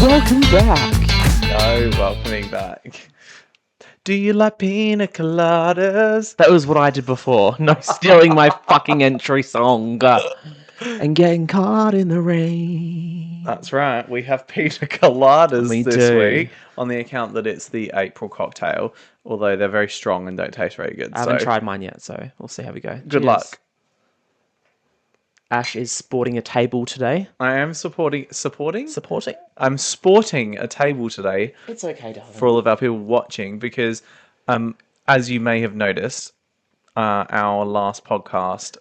Welcome back. No welcoming back. Do you like pina coladas? That was what I did before. No stealing my fucking entry song. And getting caught in the rain. That's right. We have pina coladas We this do. week on the account that it's the April cocktail, although they're very strong and don't taste very good. I haven't tried mine yet, so we'll see how we go. Good Cheers. luck. Ash is sporting a table today. I am supporting? Supporting? I'm sporting a table today It's okay, darling. for all of our people watching because, as you may have noticed, our last podcast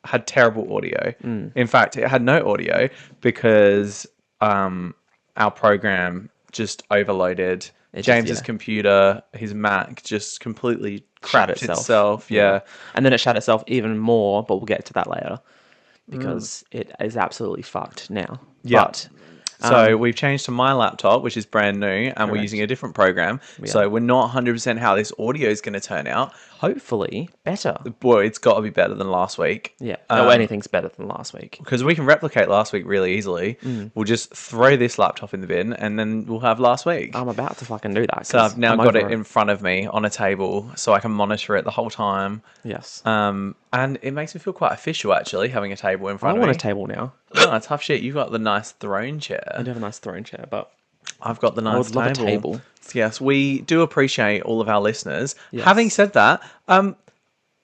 had terrible audio. In fact, it had no audio because our program just overloaded. James's computer, his Mac, just completely crapped itself. Yeah. And then it shut itself even more, but we'll get to that later. Because it is absolutely fucked now. Yeah. But, So we've changed to my laptop, which is brand new, and we're using a different program. So we're not 100% how this audio is going to turn out. hopefully better. Boy, it's got to be better than last week. Yeah. No, anything's better than last week. Because we can replicate last week really easily. We'll just throw this laptop in the bin, and then we'll have last week. I'm about to fucking do that. So I've now got it in front of me on a table, so I can monitor it the whole time. Yes. And it makes me feel quite official, actually, having a table in I front of me. want a table now. Oh, tough shit. You've got the nice throne chair. I do have a nice throne chair, but I've got the nice I would love a table. Yes, we do appreciate all of our listeners. Yes. Having said that, on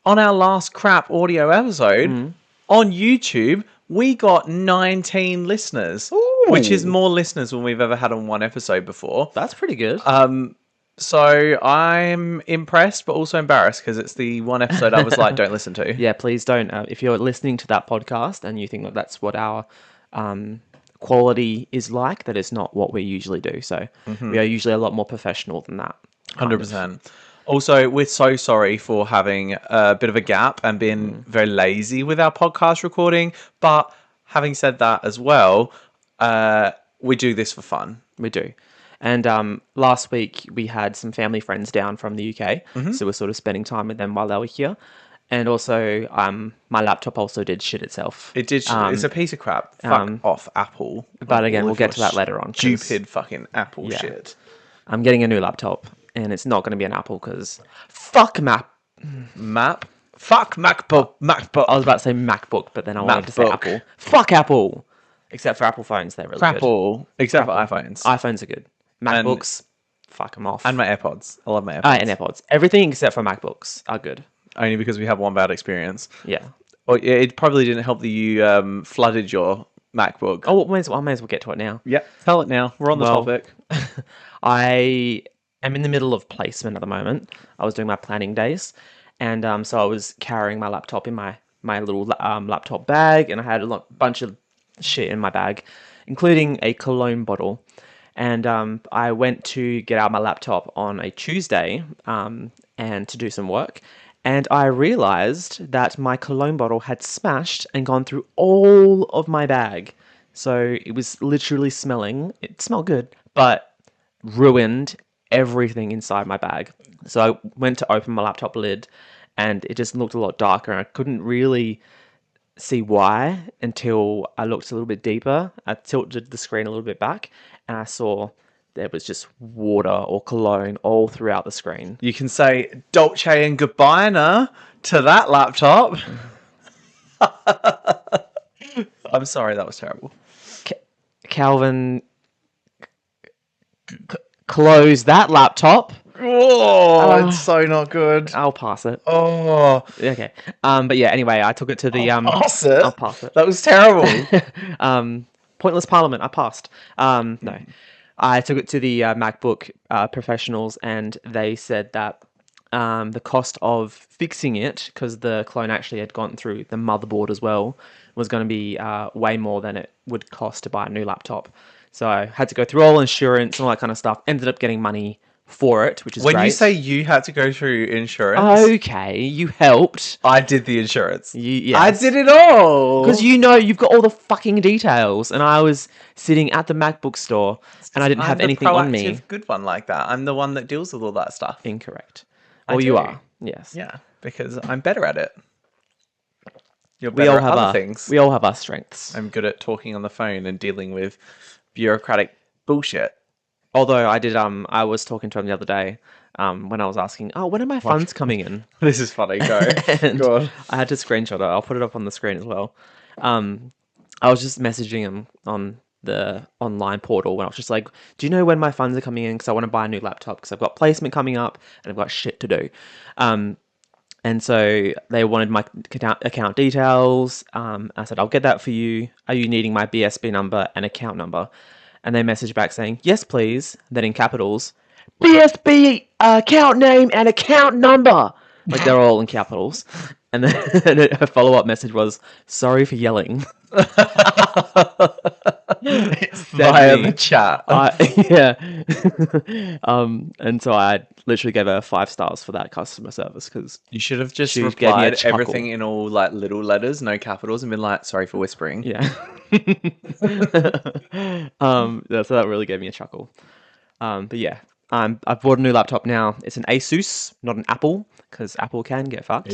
our last crap audio episode on YouTube, we got 19 listeners, which is more listeners than we've ever had on one episode before. That's pretty good. So I'm impressed, but also embarrassed because it's the one episode I was like, don't listen to. Yeah, please don't. If you're listening to that podcast and you think that that's what our quality is like, that is not what we usually do. So we are usually a lot more professional than that. 100%. Also, we're so sorry for having a bit of a gap and being very lazy with our podcast recording. But having said that as well, we do this for fun. We do. And last week we had some family friends down from the UK. So we're sort of spending time with them while they were here. And also, my laptop also did shit itself. It did. It's a piece of crap. Fuck off, Apple. But again, we'll get to that later on. Stupid fucking Apple shit. I'm getting a new laptop, and it's not going to be an Apple because fuck Fuck MacBook. I was about to say MacBook, but then I wanted to say Apple. Fuck Apple. Except for Apple phones, they're really good. Apple. Except for iPhones. iPhones are good. MacBooks, fuck them off. And my AirPods. I love my AirPods. And AirPods. Everything except for MacBooks are good. Only because we have one bad experience. Yeah. Well, it probably didn't help that you flooded your MacBook. Oh, I may as well get to it now. Yeah, tell it now. We're on the topic. I am in the middle of placement at the moment. I was doing my planning days. And so I was carrying my laptop in my little laptop bag. And I had a bunch of shit in my bag, including a cologne bottle. And I went to get out my laptop on a Tuesday and to do some work. And I realized that my cologne bottle had smashed and gone through all of my bag. So it was literally smelling. It smelled good, but ruined everything inside my bag. So I went to open my laptop lid and it just looked a lot darker. And I couldn't really see why until I looked a little bit deeper. I tilted the screen a little bit back and I saw there was just water or cologne all throughout the screen. You can say Dolce and Gabbana to that laptop. I'm sorry, that was terrible. Calvin, close that laptop. Oh, it's so not good. I'll pass it. Oh, okay. But yeah. Anyway, I took it to the pass it. I'll pass it. That was terrible. Pointless Parliament. I passed. No. I took it to the MacBook professionals, and they said that the cost of fixing it, because the clone actually had gone through the motherboard as well, was going to be way more than it would cost to buy a new laptop. So I had to go through all insurance and all that kind of stuff. Ended up getting money for it, which is great. When you say you had to go through insurance... Okay, you helped. I did the insurance. Yes. I did it all! Because you've got all the fucking details, and I was sitting at the MacBook store, and I didn't have anything on me. I'm the proactive good one like that. I'm the one that deals with all that stuff. Incorrect. Well, you are. Yes. Yeah, because I'm better at it. You're better at other things. We all have our strengths. I'm good at talking on the phone and dealing with bureaucratic bullshit. Although I did, I was talking to him the other day, when I was asking, oh, when are my funds coming in? This is funny. Go. And Go on. I had to screenshot it. I'll put it up on the screen as well. I was just messaging him on the online portal when I was just like, do you know when my funds are coming in? Because I want to buy a new laptop because I've got placement coming up and I've got shit to do. And so they wanted my account details. I said, I'll get that for you. Are you needing my BSB number and account number? And they messaged back saying, yes, please. Then in capitals, BSB account name and account number. Like they're all in capitals. And then her follow-up message was, sorry for yelling. Via the chat. Yeah. And so I literally gave her 5 stars for that customer service because You should have just She gave me a replied chuckle. everything in all like little letters, no capitals, and been like, sorry for whispering. yeah. So that really gave me a chuckle. But yeah, I've bought a new laptop now. It's an Asus, not an Apple, because Apple can get fucked.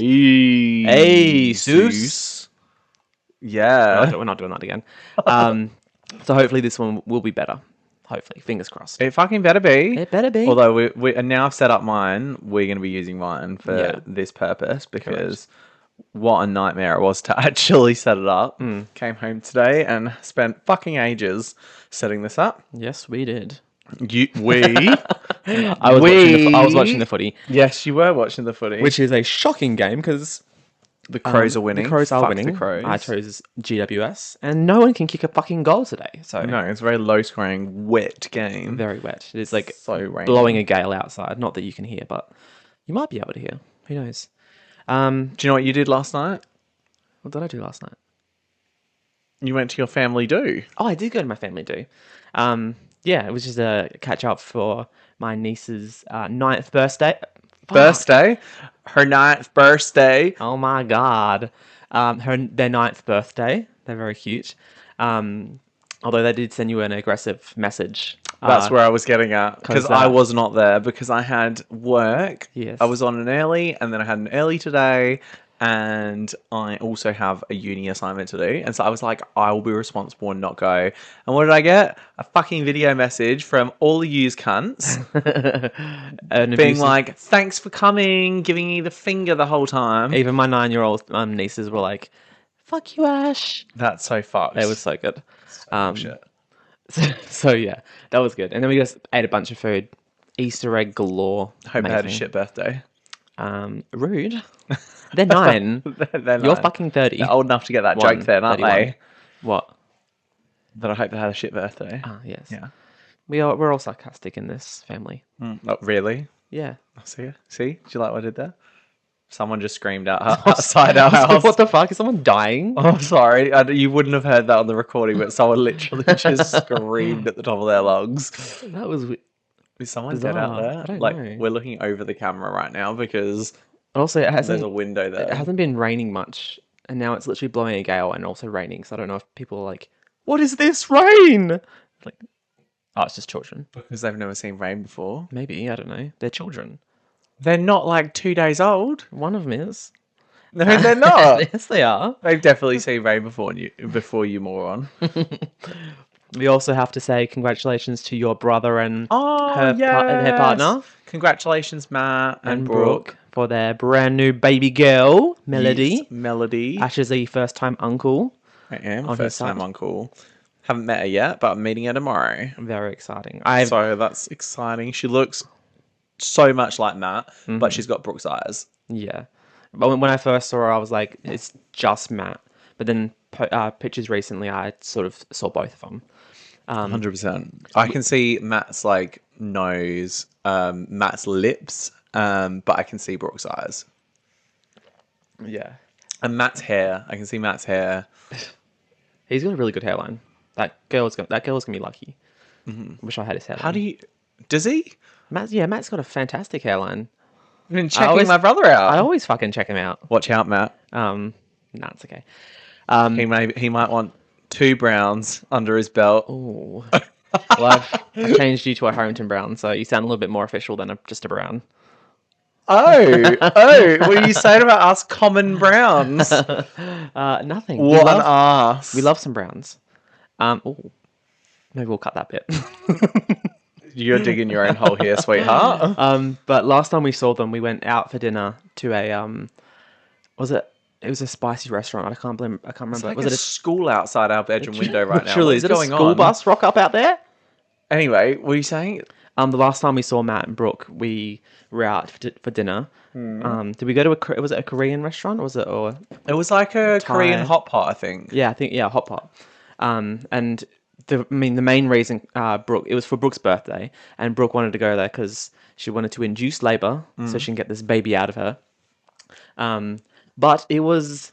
Asus. Yeah. We're not doing that again. So hopefully this one will be better. Hopefully, fingers crossed. It fucking better be. It better be. Although we and now I've set up mine, we're going to be using mine for Yeah. this purpose because what a nightmare it was to actually set it up. Came home today and spent fucking ages setting this up. Yes, we did. We? I was watching the footy, Yes, you were watching the footy. which is a shocking game because the Crows are winning. The Crows are Fuck winning. The Crows. I chose GWS, and no one can kick a fucking goal today. So No, it's a very low scoring, wet game. very wet. It is like So rainy. blowing a gale outside. Not that you can hear, but you might be able to hear. Who knows? Do you know what you did last night? What did I do last night? You went to your family do. Oh, I did go to my family do. Yeah, it was just a catch up for my niece's 9th birthday. Fuck. Birthday? Her 9th birthday. Oh my god. Their 9th birthday. They're very cute. Although they did send you an aggressive message. That's where I was getting at. Because 'cause, I was not there because I had work. Yes. I was on an early and then I had an early today. And I also have a uni assignment to do. And so I was like, I will be responsible and not go. And what did I get? A fucking video message from all the yous cunts being like, thanks for coming, giving me the finger the whole time. Even my 9-year-old nieces were like, fuck you, Ash. That's so fucked. It was so good. Shit. So yeah, that was good. And then we just ate a bunch of food. Easter egg galore. Hope I had a Amazing. shit birthday. Rude. They're 9. They're You're nine. fucking 30. They're old enough to get that One, joke then, aren't 31. they? What? That I hope they had a shit birthday. Ah, yes. Yeah. We're all sarcastic in this family. Oh, really? Yeah. I see. See? Do you like what I did there? Someone just screamed out outside our house. What the fuck? Is someone dying? Oh, I'm sorry. You wouldn't have heard that on the recording, but someone literally just screamed at the top of their lungs. That was. Is someone dead out Bizarre. there? I don't Like, know. we're looking over the camera right now because Also, it there's hasn't. a window there. It hasn't been raining much, and now it's literally blowing a gale and also raining. So I don't know if people are like, "What is this rain?" Like, oh, it's just children. Because they've never seen rain before. Maybe I don't know. They're children. They're not like 2 days old. One of them is. No, they're not. Yes, they are. They've definitely seen rain before you moron. We also have to say congratulations to your brother and Oh, her partner Congratulations, Matt and Brooke. for their brand new baby girl, Melody. Yes, Melody. Ash is the first time uncle. I am on his first time side. uncle. Haven't met her yet, but I'm meeting her tomorrow. Very exciting. So that's exciting. She looks so much like Matt, but she's got Brooke's eyes. Yeah. But when I first saw her, I was like, it's just Matt. But then pictures recently, I sort of saw both of them. 100%. I can see Matt's like nose, Matt's lips, but I can see Brooke's eyes. Yeah. And Matt's hair. I can see Matt's hair. He's got a really good hairline. That girl's gonna be lucky. Wish I had his hairline. How do you... Does he? Matt's got a fantastic hairline. I've been checking always- my brother out. I always fucking check him out. Watch out, Matt. Nah, it's okay. He might want 2 browns under his belt. Ooh. Well, I've changed you to a Harrington Brown, so you sound a little bit more official than just a brown. Oh, what are you saying about us common browns? Nothing. What an ass. We love some browns. Ooh. Maybe we'll cut that bit. You're digging your own hole here, sweetheart. But last time we saw them, we went out for dinner to a was it? It was a spicy restaurant. I can't remember. Like Was a it a school outside our bedroom window right now. Literally, What's is it a going school on? bus rock up out there? Anyway, what are you saying? The last time we saw Matt and Brooke, we were out for dinner. Did we go to was it a Korean restaurant or was it or It was like a Thai. Korean hot pot, I think. yeah, I think yeah, hot pot. And the main reason Brooke, it was for Brooke's birthday, and Brooke wanted to go there because she wanted to induce labor so she can get this baby out of her. But it was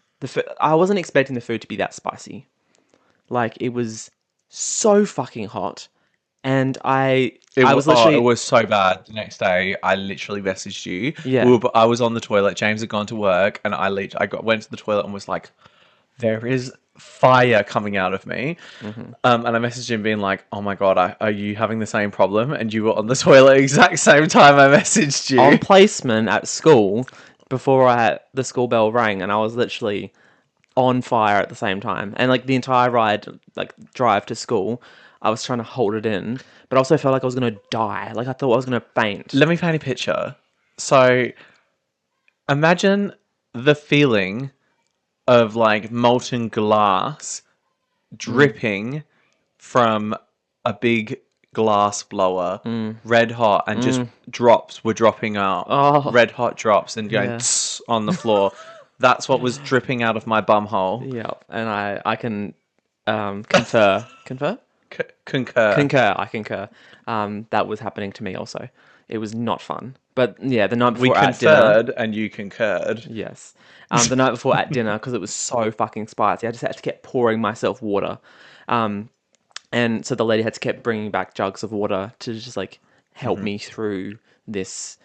I wasn't expecting the food to be that spicy. Like it was so fucking hot, and I was literally it was so bad. The next day, I literally messaged you. Yeah. I was on the toilet. James had gone to work, and went to the toilet and was like, "There is fire coming out of me." And I messaged him being like, "Oh my god, are you having the same problem?" And you were on the toilet exact same time I messaged you. on placement at school before the school bell rang, and I was literally on fire at the same time. And like the entire drive to school, I was trying to hold it in, but I also felt like I was gonna die. Like I thought I was gonna faint. Let me paint a picture. So, imagine the feeling of like molten glass dripping from a big glass blower, red hot, and just drops were dropping out. Oh. Red hot drops and going Yeah. tss on the floor. That's what was dripping out of my bum hole. Yeah, and I can concur. Concur? Concur. I concur. That was happening to me also. It was not fun. But yeah, the night We before at dinner. conferred and you concurred. Yes. The night before at dinner, because it was so fucking spicy, I just had to keep pouring myself water. And so the lady had to keep bringing back jugs of water to just like help me through this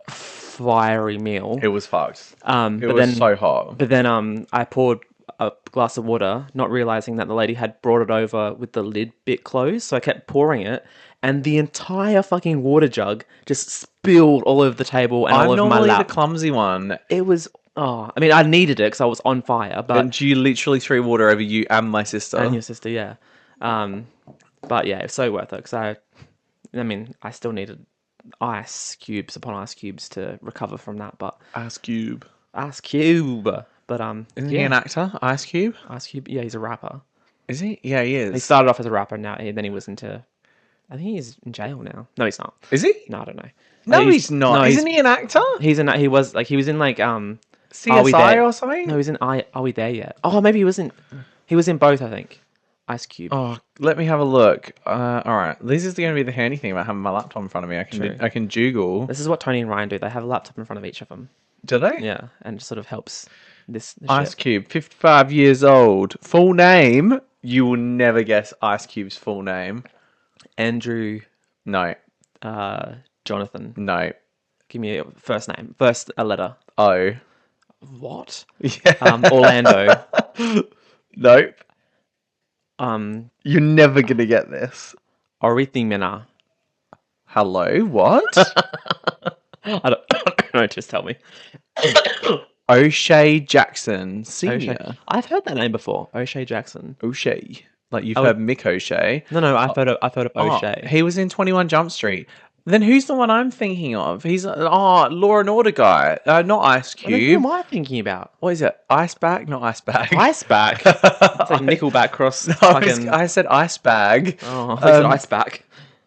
fiery meal. It was fucked. But was then so hot. But then I poured a glass of water, not realizing that the lady had brought it over with the lid bit closed. So I kept pouring it, and the entire fucking water jug just spilled all over the table and I'm all over my normally the lap. clumsy one. It was I mean, I needed it because I was on fire, but And you literally threw water over you and my sister. and your sister, yeah. But yeah, it's so worth it because I mean, I still needed ice cubes upon ice cubes to recover from that. But Ice Cube. Ice Cube, but Isn't he an actor? Ice Cube? Ice Cube, yeah, he's a rapper. Is he? Yeah, he is. He started off as a rapper, then he was into. I think he's in jail now. No, he's not. Is he? No, I don't know. No, he's not. No, Isn't he an actor? He was in like Are We CSI There? or something? No, he's in Are We There Yet? Oh, maybe he was in. He was in both, I think. Ice Cube. Oh, let me have a look. All right, this is going to be the handy thing about having my laptop in front of me. True. I can Google. This is what Tony and Ryan do. They have a laptop in front of each of them. Do they? Yeah, and it sort of helps this Ice shit. Cube, 55 years old. Full name? You will never guess Ice Cube's full name. Andrew, No, Jonathan. no. Give me a first name. First a letter. O. What? Yeah. Orlando. Nope. You're never going to get this. Orithimena. Hello? What? I don't know. Just tell me. O'Shea Jackson Senior. O'Shea. I've heard that name before. O'Shea Jackson. O'Shea. Like you've heard Mick O'Shea. No. I've heard of Oh, O'Shea. he was in 21 Jump Street. Then who's the one I'm thinking of? He's Law and Order guy. Not Ice Who Cube. am I thinking about? What is it? Ice Bag? Not Ice Bag. Iceback. It's like Nickelback cross. Fucking. I said Ice Bag. Oh, I said Iceback.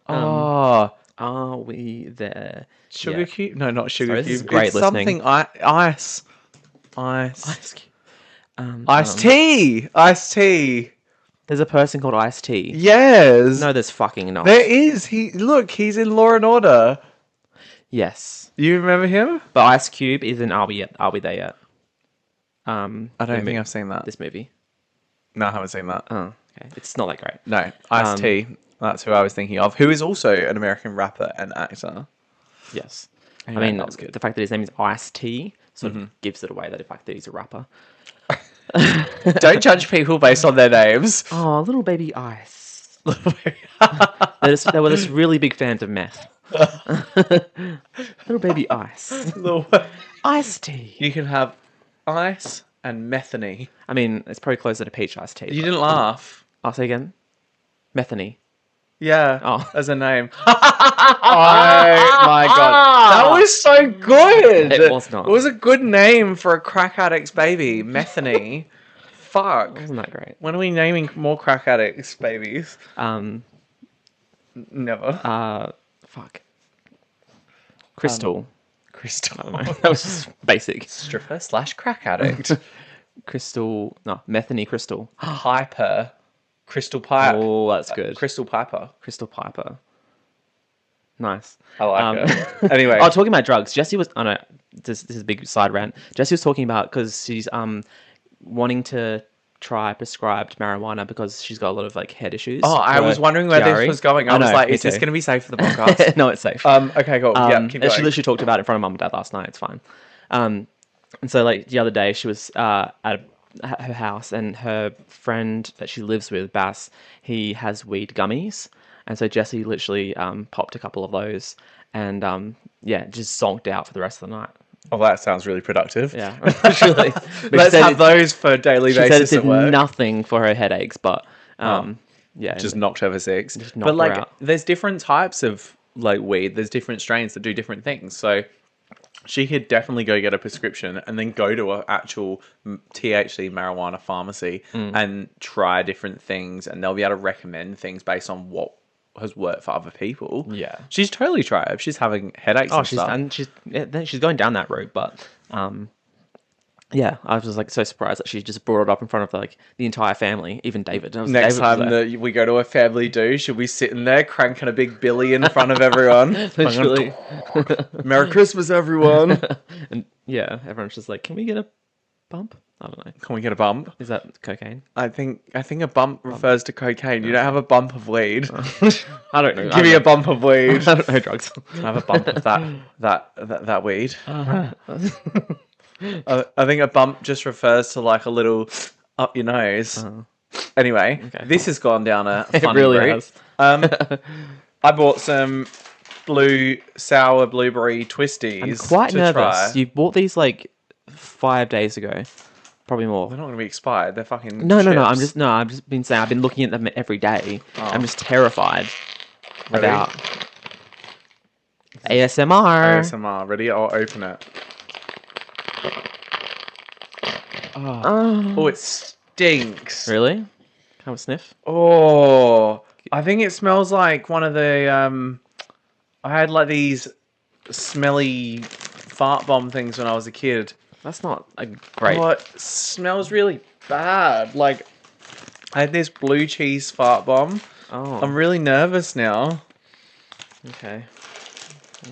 Oh, Are we there? Sugar Yeah. Cube? No, not Sugar Sorry, Cube. this is great it's listening. something Ice. Ice Cube. Ice Tea. Ice Tea. There's a person called Ice T. Yes. No, there's fucking not. There is. He's in Law and Order. Yes, You remember him? but Ice Cube is in Are We There Yet? I don't think I've seen that. this movie. No, I haven't seen that. Oh, okay. It's not that great. No, Ice T. That's who I was thinking of. Who is also an American rapper and actor. Yes. Anyway, I mean, that was good. the fact that his name is Ice T sort of gives it away. That the fact that he's a rapper. Don't judge people based on their names. Oh, little baby Ice. They were just really big fans of meth. Little baby Ice. Ice Tea. You can have ice and methany. I mean, it's probably closer to peach iced tea. You didn't laugh. I'll say again. Methany. Yeah, Oh. as a name. Oh my god, that was so good. It was not. It was a good name for a crack addict's baby, Methany. Fuck. Wasn't that great? When are we naming more crack addicts babies? Never. Fuck. Crystal. Crystal. I don't know. That was just basic. Stripper / crack addict. Crystal. No, Methany Crystal. Piper. Crystal Pipe. Oh, that's good. Crystal Piper. Crystal Piper. Nice. I like it. Anyway. Oh, talking about drugs. Jessie was. Oh no, this is a big side rant. Jessie was talking about because she's wanting to try prescribed marijuana because she's got a lot of like head issues. Oh, I was wondering where this was going. I was like, is this going to be safe for the podcast? No, it's safe. Okay, cool. Yeah, keep and going. she literally talked about it in front of mum and dad last night. It's fine. And so like the other day she was at her house and her friend that she lives with, Bass, he has weed gummies. And so Jessie literally popped a couple of those and just zonked out for the rest of the night. Oh, that sounds really productive. Yeah, literally. Let's have those for a daily basis She said at it work. did nothing for her headaches, but Just knocked her for 6. knocked But her like, out. there's different types of like weed. There's different strains that do different things. So she could definitely go get a prescription and then go to an actual THC marijuana pharmacy and try different things, and they'll be able to recommend things based on what has worked for other people. Yeah. She's totally tried it. If she's having headaches and stuff. She's going down that route, but I was just like so surprised that she just brought it up in front of like the entire family, even David. Next time that we go to a family do, she'll be sitting there cranking a big billy in front of everyone. literally, Merry Christmas, everyone. and yeah, everyone's just like, "Can we get a bump?" I don't know. Can we get a bump? Is that cocaine? I think a bump refers to cocaine. You don't have a bump of weed. I don't know. Give me a bump of weed. I don't know drugs. Can I have a bump of that weed? I think a bump just refers to like a little up your nose. Anyway, this has gone down a funny really route. has. I bought some sour blueberry twisties. I'm quite to nervous. try. You bought these like 5 days ago, probably more. They're not going to be expired. They're fucking No. chips. I've just been saying. I've been looking at them every day. I'm just terrified Ready? about ASMR. ASMR. Ready? I'll open it. Oh. Oh, it stinks. Really? Can I have a sniff? Oh, I think it smells like one of the. I had like these smelly fart bomb things when I was a kid. That's not a great. Oh, it smells really bad. Like, I had this blue cheese fart bomb. Oh, I'm really nervous now. okay.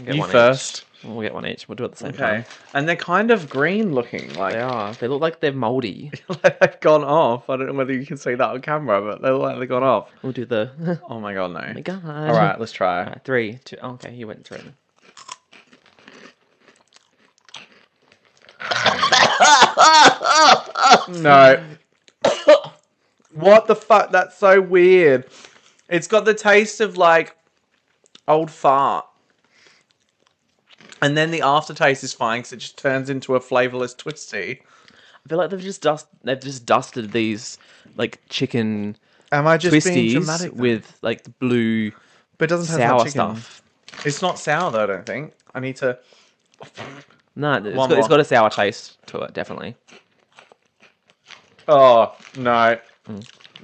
You first. Each. We'll get one each. We'll do it at the same Okay. time. And they're kind of green looking. Like, They are. They look like they're moldy. they've gone off. I don't know whether you can see that on camera, but they look like they've gone off. We'll do the. Oh my god, no. Oh my god. All right, let's try. Alright, 3, 2. Oh, okay, you went 3. No. What the fuck? That's so weird. It's got the taste of like old fart. And then the aftertaste is fine because it just turns into a flavorless twisty. I feel like they've just dusted these like chicken Am I just being twisties dramatic? with like the blue But it doesn't have sour chicken. stuff. It's not sour though, I don't think. I need to. No, One it's more. got a sour taste to it, definitely. Oh, no.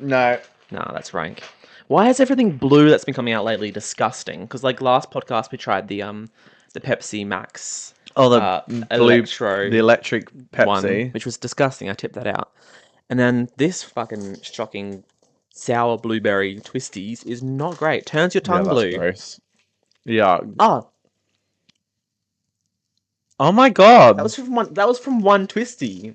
No. No, that's rank. Why is everything blue that's been coming out lately disgusting? Because like last podcast we tried the Pepsi Max Oh, the Electro the electric Pepsi. one, which was disgusting. I tipped that out. And then this fucking shocking sour blueberry twisties is not great. Turns your tongue blue. Gross. Yeah. Oh, Oh my god. that was from one twisty.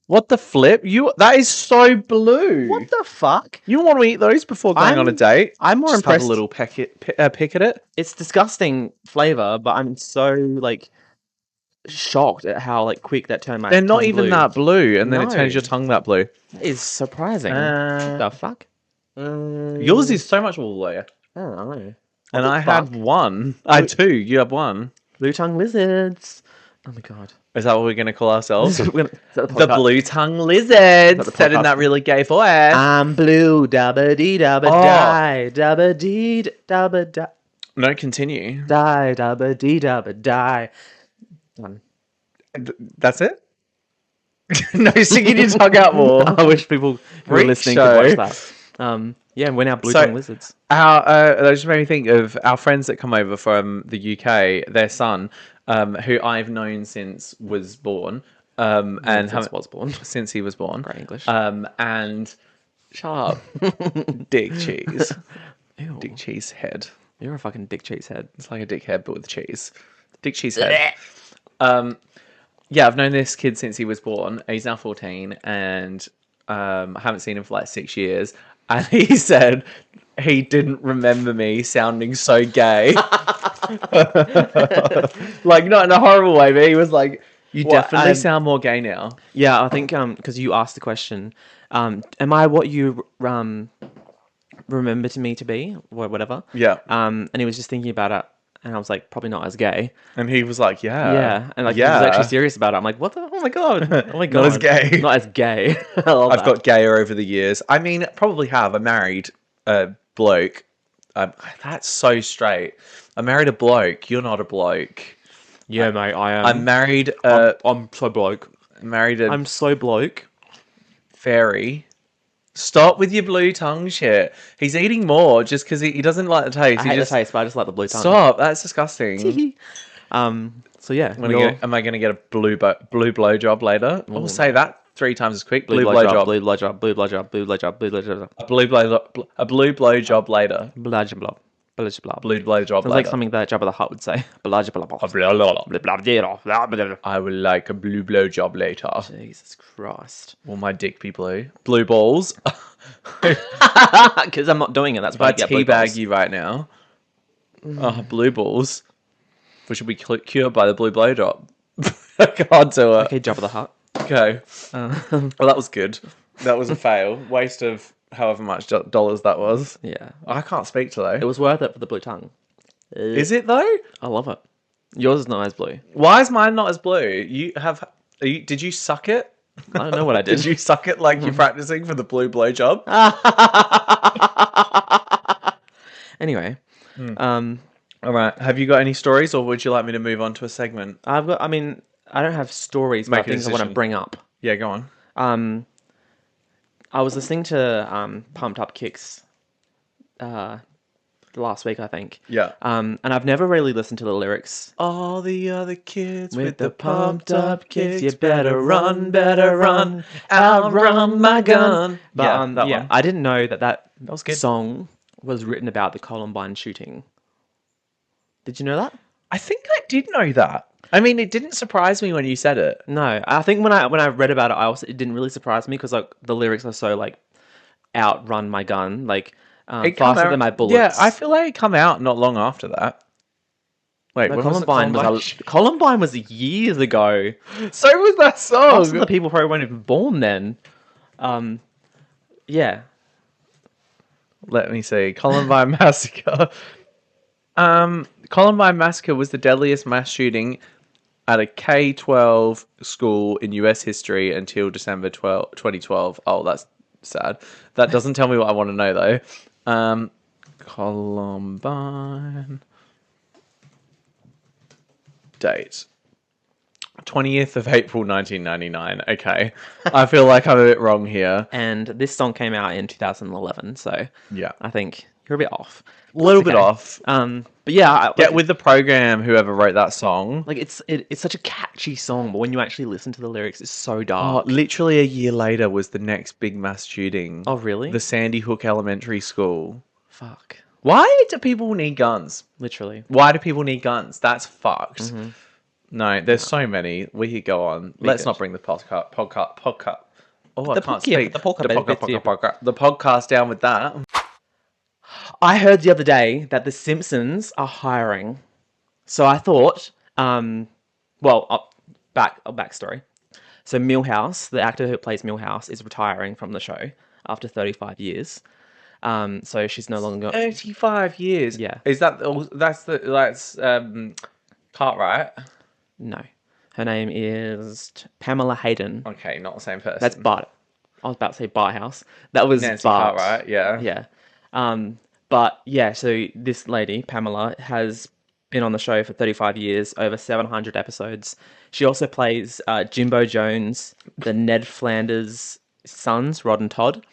What the flip? That is so blue. What the fuck? You want to eat those before going on a date? I'm more Just impressed. have a little pick at it. It's disgusting flavor, but I'm so like shocked at how like quick that turned my. They're not tongue even blue. that blue, and then it No. turns your tongue that blue. That is surprising. The fuck? Yours is so much bluer. I don't know. And the I fuck? had one. I had two. You have one. Blue tongue lizards. Oh my god. Is that what we're going to call ourselves? Is that the The podcast? blue tongue lizards. the Said in podcast? that really gay voice. I'm blue, dabba dee dabba die, dabba dee dabba die, No, continue. dabba dee dabba die. Done. That's it? No, singing your tongue out more. I wish people who are Freak listening show. could watch that. Yeah, we're now blue tongue lizards. That just made me think of our friends that come over from the UK. Their son, who I've known since was born, and Was born. since he was born. Great English. And shut up, dick cheese, Ew. dick cheese head. You're a fucking dick cheese head. It's like a dick head but with cheese. Dick cheese head. Yeah, I've known this kid since he was born. He's now 14, and I haven't seen him for like 6 years. And he said he didn't remember me sounding so gay. Like, not in a horrible way, but he was like, you definitely sound more gay now. Yeah, I think because you asked the question, am I what you remember to me to be, or whatever? Yeah. And he was just thinking about it, and I was like, probably not as gay. And he was like, yeah. Yeah, and like he was actually serious about it. I'm like, what the? Oh my god! Oh my god! Not as gay. Not as gay. I love I've that. got gayer over the years. I mean, probably have. I married a bloke. That's so straight. I married a bloke. You're not a bloke. Yeah, mate, I am. I'm married. I'm so bloke. Married a I'm so bloke. fairy. Stop with your blue tongue shit. He's eating more just because he doesn't like the taste. I He hate just the taste, but I just like the blue tongue. stop. That's disgusting. So yeah, Am I going to get a blue blow job later? I'll say that 3 times as quick. Blue blow job. blue blow job, blue blow job, blue blow job, blue blow job, A blue blow job later. blah blah blah. Blah, blah. Blue blow job Sounds later. like something that Jabba the Hutt would say. Blah, blah, blah, blah. Blah, blah, blah. Blah, blah, blah, blah, blah. I would like a blue blow job later. Jesus Christ. Will my dick be blue? Blue balls. Because I'm not doing it. That's why I I get blue teabag balls. you right now. Oh, blue balls. We should be cured by the blue blow job. I can't do it. Okay, Jabba the Hutt. Okay. Well, that was good. That was a fail. Waste of however much dollars that was. Yeah. I can't speak today. It was worth it for the blue tongue. Is it though? I love it. Yours is not as blue. Why is mine not as blue? You have. Did you suck it? I don't know what I did. Did you suck it like you're practicing for the blue blow job? Anyway, All right. Have you got any stories, or would you like me to move on to a segment? I don't have stories, but Make a things I want to decision. bring up. Yeah, go on. I was listening to Pumped Up Kicks last week, I think. Yeah. And I've never really listened to the lyrics. All the other kids With the pumped up kicks, you better run, outrun my gun. But Yeah, that one. I didn't know that was good. song was written about the Columbine shooting. Did you know that? I think I did know that. I mean, it didn't surprise me when you said it. No, I think when I read about it, it didn't really surprise me because like the lyrics are so like outrun my gun, like It come faster out- than my bullets. Yeah, I feel like it come out not long after that. Wait, No, when was it? Columbine was years ago. So was that song. Most of the people probably weren't even born then. Yeah. Let me see. Columbine Massacre. Columbine Massacre was the deadliest mass shooting at a K-12 school in US history until December 2012. Oh, that's sad. That doesn't tell me what I want to know, though. Columbine. Date. 20th of April 1999. Okay. I feel like I'm a bit wrong here. And this song came out in 2011, so Yeah. I think you're a bit off. A little bit Okay. off. But yeah, Get with the program, whoever wrote that song. like it's such a catchy song, but when you actually listen to the lyrics, it's so Oh, dark. literally a year later was the next big mass shooting. Oh, really? The Sandy Hook Elementary School. Fuck. Why do people need guns? Literally. Why do people need guns? That's fucked. Mm-hmm. No, there's so many. We could go on. Let's good. not bring the podcast. Oh, I The can't podcast- yeah, speak. the podcast- The podcast down with that. I heard the other day that The Simpsons are hiring. So I thought, backstory. So Milhouse, the actor who plays Milhouse, is retiring from the show after 35 years. So she's no longer... 35 years. Yeah. Is that... That's Cartwright? No. Her name is Pamela Hayden. Okay, not the same person. That's Bart. I was about to say Barthouse. That was Nancy Bart. Cartwright, yeah. Yeah. But yeah, so this lady, Pamela, has been on the show for 35 years, over 700 episodes. She also plays Jimbo Jones, the Ned Flanders sons, Rod and Todd,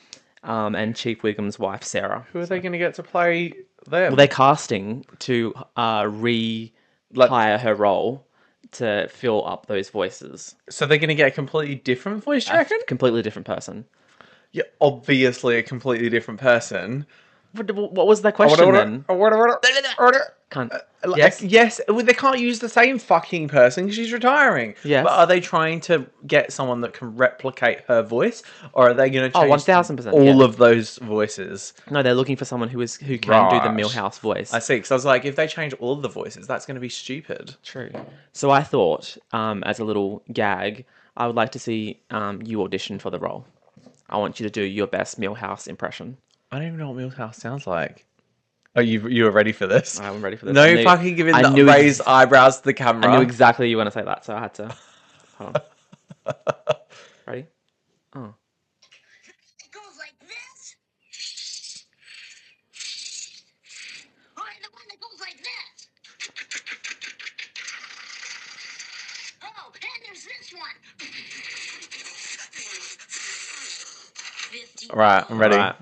and Chief Wiggum's wife, Sarah. Who are they going to get to play them? Well, they're casting to rehire her role to fill up those voices. So they're going to get a completely different voice, do you reckon? Completely different person. Yeah, obviously a completely different person. What was that question then? Can't. Yes. Yes, well, they can't use the same fucking person because she's retiring. Yes. But are they trying to get someone that can replicate her voice, or are they going to change 1000%, all of those voices? No, they're looking for someone who can do the Right. Millhouse voice. I see, because I was like, if they change all of the voices, that's going to be stupid. True. So I thought, as a little gag, I would like to see you audition for the role. I want you to do your best Millhouse impression. I don't even know what Millhouse sounds like. Oh, you were ready for this? I'm ready for this. No fucking giving the raised eyebrows to the camera. I knew exactly you were going to say that, so I had to. Hold on. Ready? Oh. It goes like this. Or the one that goes like this. Oh, and there's this one. 50. Right, I'm ready. Right.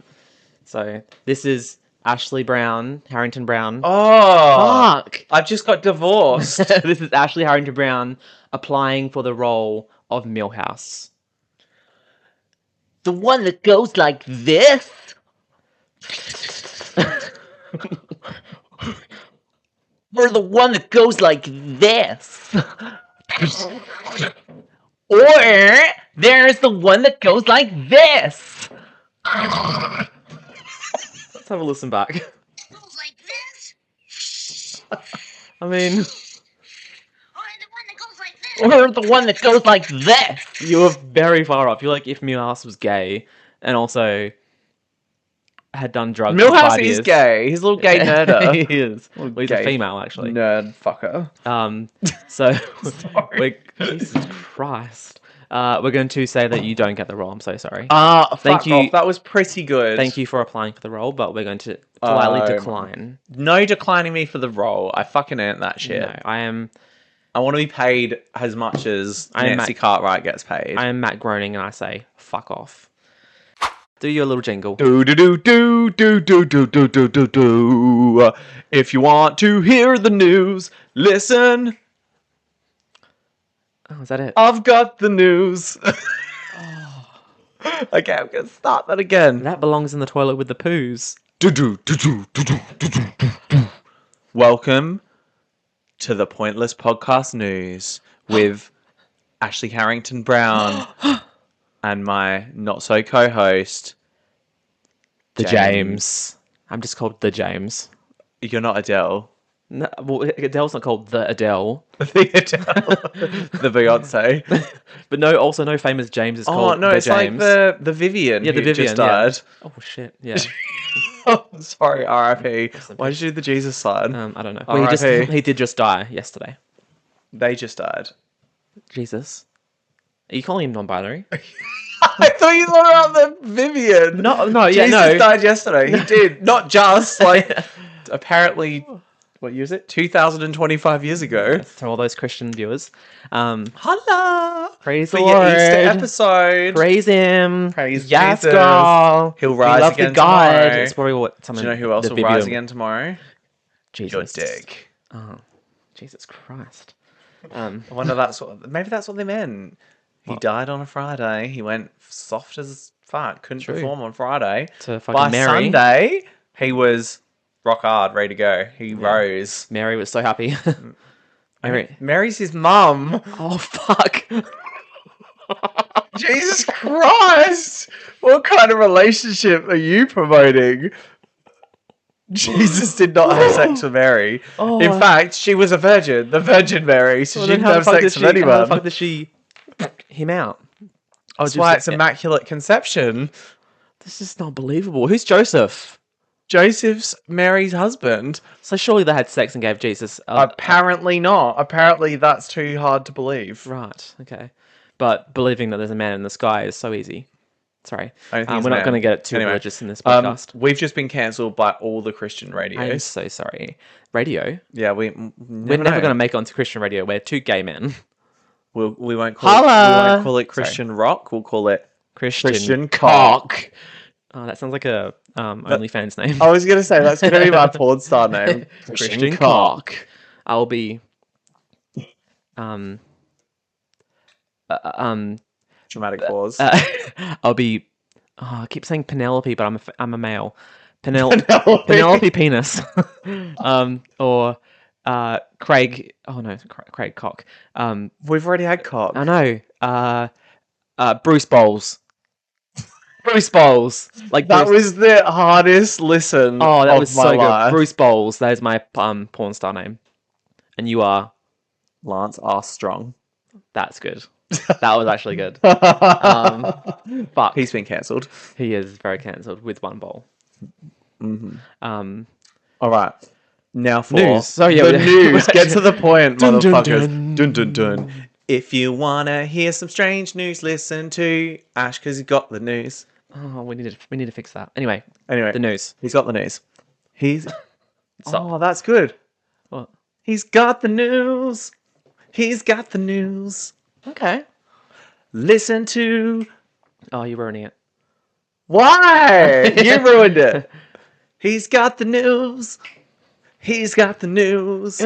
So this is Ashley Brown, Harrington Brown. Oh, Fuck! I've just got divorced. This is Ashley Harrington Brown applying for the role of Millhouse. The one that goes like this? Or the one that goes like this? Or there's the one that goes like this? Let's have a listen back. It goes like this. I mean, Or the one that goes like this. Or the one that goes like this? you were very far off. You're like if Millhouse was gay and also had done drugs for Millhouse 5 is years. gay. He's a little gay nerder. He is. Well, he's a gay female, actually. Nerd fucker. So, Sorry. Jesus Christ. We're going to say that you don't get the role. I'm so sorry. Thank you. you. That was pretty good. Thank you for applying for the role, but we're going to politely Um, decline. No declining me for the role. I fucking ain't that shit. No, I am I want to be paid as much as I am Nancy Cartwright gets paid. Matt Groening, and I say fuck off. Do your little jingle. Do do do do do do do do do do do. If you want to hear the news, listen. Oh, is that it? I've got the news. Okay, I'm gonna start that again. That belongs in the toilet with the poos. Welcome to the Pointless Podcast News with Ashley Harrington Brown and my not so co-host, The James. I'm just called The James. You're not Adele. No, well, Adele's not called The Adele. The Adele. The Beyonce. But no, also no famous James is Oh called no, The it's James. like the Vivian. Yeah, the who Vivian, just yeah. died. Oh shit, yeah. Oh, sorry, R.I.P. Why did you do the Jesus sign? I don't know. Well, R.I.P. he did just die yesterday. They just died. Jesus. Are you calling him non-binary? I thought you thought about the Vivian. No, yeah, Jesus no. died yesterday. He did. Not just, like, apparently, what year is it? 2025 years ago. To all those Christian viewers. Holla! Praise For the your Lord. Easter episode. Praise him. Praise yes, Jesus. girl. He'll We rise love again the God. tomorrow. It's probably what Do someone. you know who else the will Vivian- rise again tomorrow? Jesus. Your dick. Oh, Jesus Christ. I wonder maybe that's what they meant. He died on a Friday. He went soft as fuck. Couldn't True. perform on Friday. To fucking By Mary. Sunday, he was rock hard, ready to go. He rose. Mary was so happy. Mary. Mary's his mum. Oh fuck. Jesus Christ! What kind of relationship are you promoting? Jesus did not have sex with Mary. Oh. In fact, she was a virgin, the Virgin Mary, so she didn't have sex with How the anyone. fuck did she him out? Oh, That's why it's immaculate conception. This is not believable. Who's Joseph? Joseph's Mary's husband. So surely they had sex and gave Jesus. Apparently not. Apparently that's too hard to believe. Right. Okay. But believing that there's a man in the sky is so easy. Sorry. I don't think it's We're not man. going to get too Anyway, religious in this podcast. We've just been cancelled by all the Christian I'm radios. so sorry. Radio. Yeah, we're We're never going to make it onto Christian radio. We're two gay men. We won't call it. We Holla! won't call it Christian rock. We'll call it Christian cock. Oh, that sounds like a OnlyFans name. I was gonna say that's gonna be my porn star name. Christian cock. I'll be um Dramatic pause. I'll be I keep saying Penelope, but I'm a male. Penelope penis. Or Craig. Oh no, Craig cock. We've already had cock. I know. Bruce Bowles. Bruce Bowles. Like That Bruce- was the hardest listen. Oh, that of was my so life. good. Bruce Bowles. That is my porn star name. And you are. Lance Armstrong. That's good. That was actually good. But He's been cancelled. he is very cancelled with one bowl. All right. Now for News. So, yeah, the we- news. Get to the point, Dun, dun, motherfuckers. Dun, dun, dun. If you wanna hear some strange news, listen to Ash because he got the news. Oh, we need to fix that. Anyway, Anyway, the news. He's got the news. He's. Stop. Oh, that's good. What? He's got the news. He's got the news. Okay. Listen to. Oh, you're ruining it. Why? You ruined it. He's got the news. He's got the news.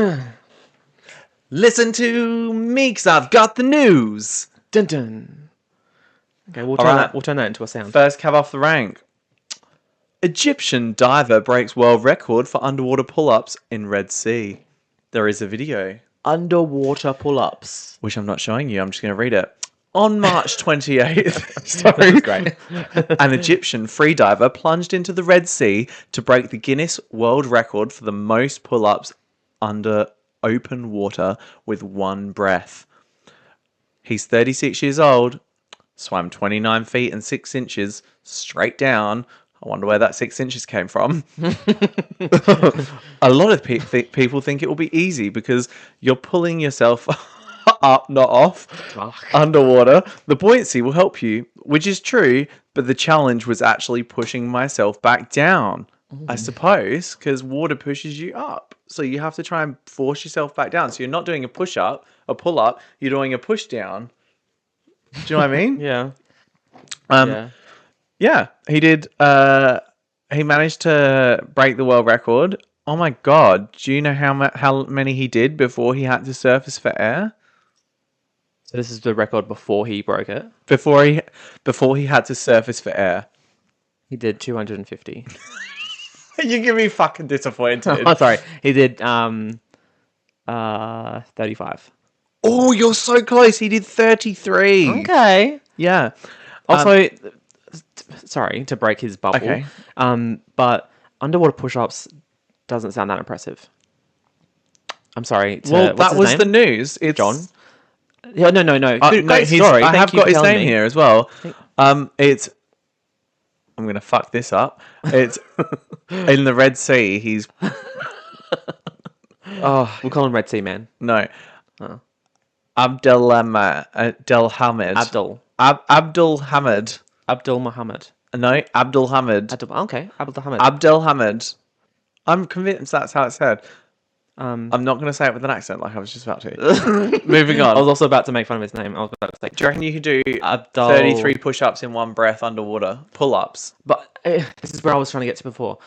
Listen to me, 'cause I've got the news. Dun dun. Okay, we'll All turn right. that. We'll turn that into a sound. First cab off the rank. Egyptian diver breaks world record for underwater pull-ups in Red Sea. There is a video, Underwater pull-ups. which I'm not showing you. I'm just going to read it. On March 28th, sorry, That's great. an Egyptian freediver plunged into the Red Sea to break the Guinness World Record for the most pull-ups under open water with one breath. He's 36 years old, swam 29 feet and 6 inches straight down. I wonder where that 6 inches came from. A lot of people think it will be easy because you're pulling yourself up, not off, underwater. The buoyancy will help you, which is true, but the challenge was actually pushing myself back down, I suppose, because water pushes you up. So you have to try and force yourself back down. So you're not doing a push-up, a pull-up, you're doing a push-down. Do you know what I mean? Yeah. Yeah. Yeah, he did. He managed to break the world record. Oh my god! Do you know how many he did before he had to surface for air? So this is the record before he broke it. Before he had to surface for air. He did 250. You're gonna be fucking disappointed. Oh, sorry. He did 35. Oh, you're so close. He did 33. Okay. Yeah. Also, sorry to break his bubble. Okay. But underwater push-ups doesn't sound that impressive. I'm sorry. Well, that was the news. It's John. Yeah, no. Good, great he's- story. I Thank have you got for his telling name me. here as well. It's. I'm gonna fuck this up. It's in the Red Sea. He's Oh, we'll call him Red Sea Man. no. Abdelhamid. Abdul Abdelhamid. Muhammad. No, Abdelhamid. Okay, Abdul Hamid. Abdelhamid. I'm convinced that's how it's said. Um, I'm not going to say it with an accent like I was just about to. Moving on. I was also about to make fun of his name. I was about to say, Do you reckon you could do Abdul 33 push-ups in one breath underwater? Pull-ups. But this is where I was trying to get to before.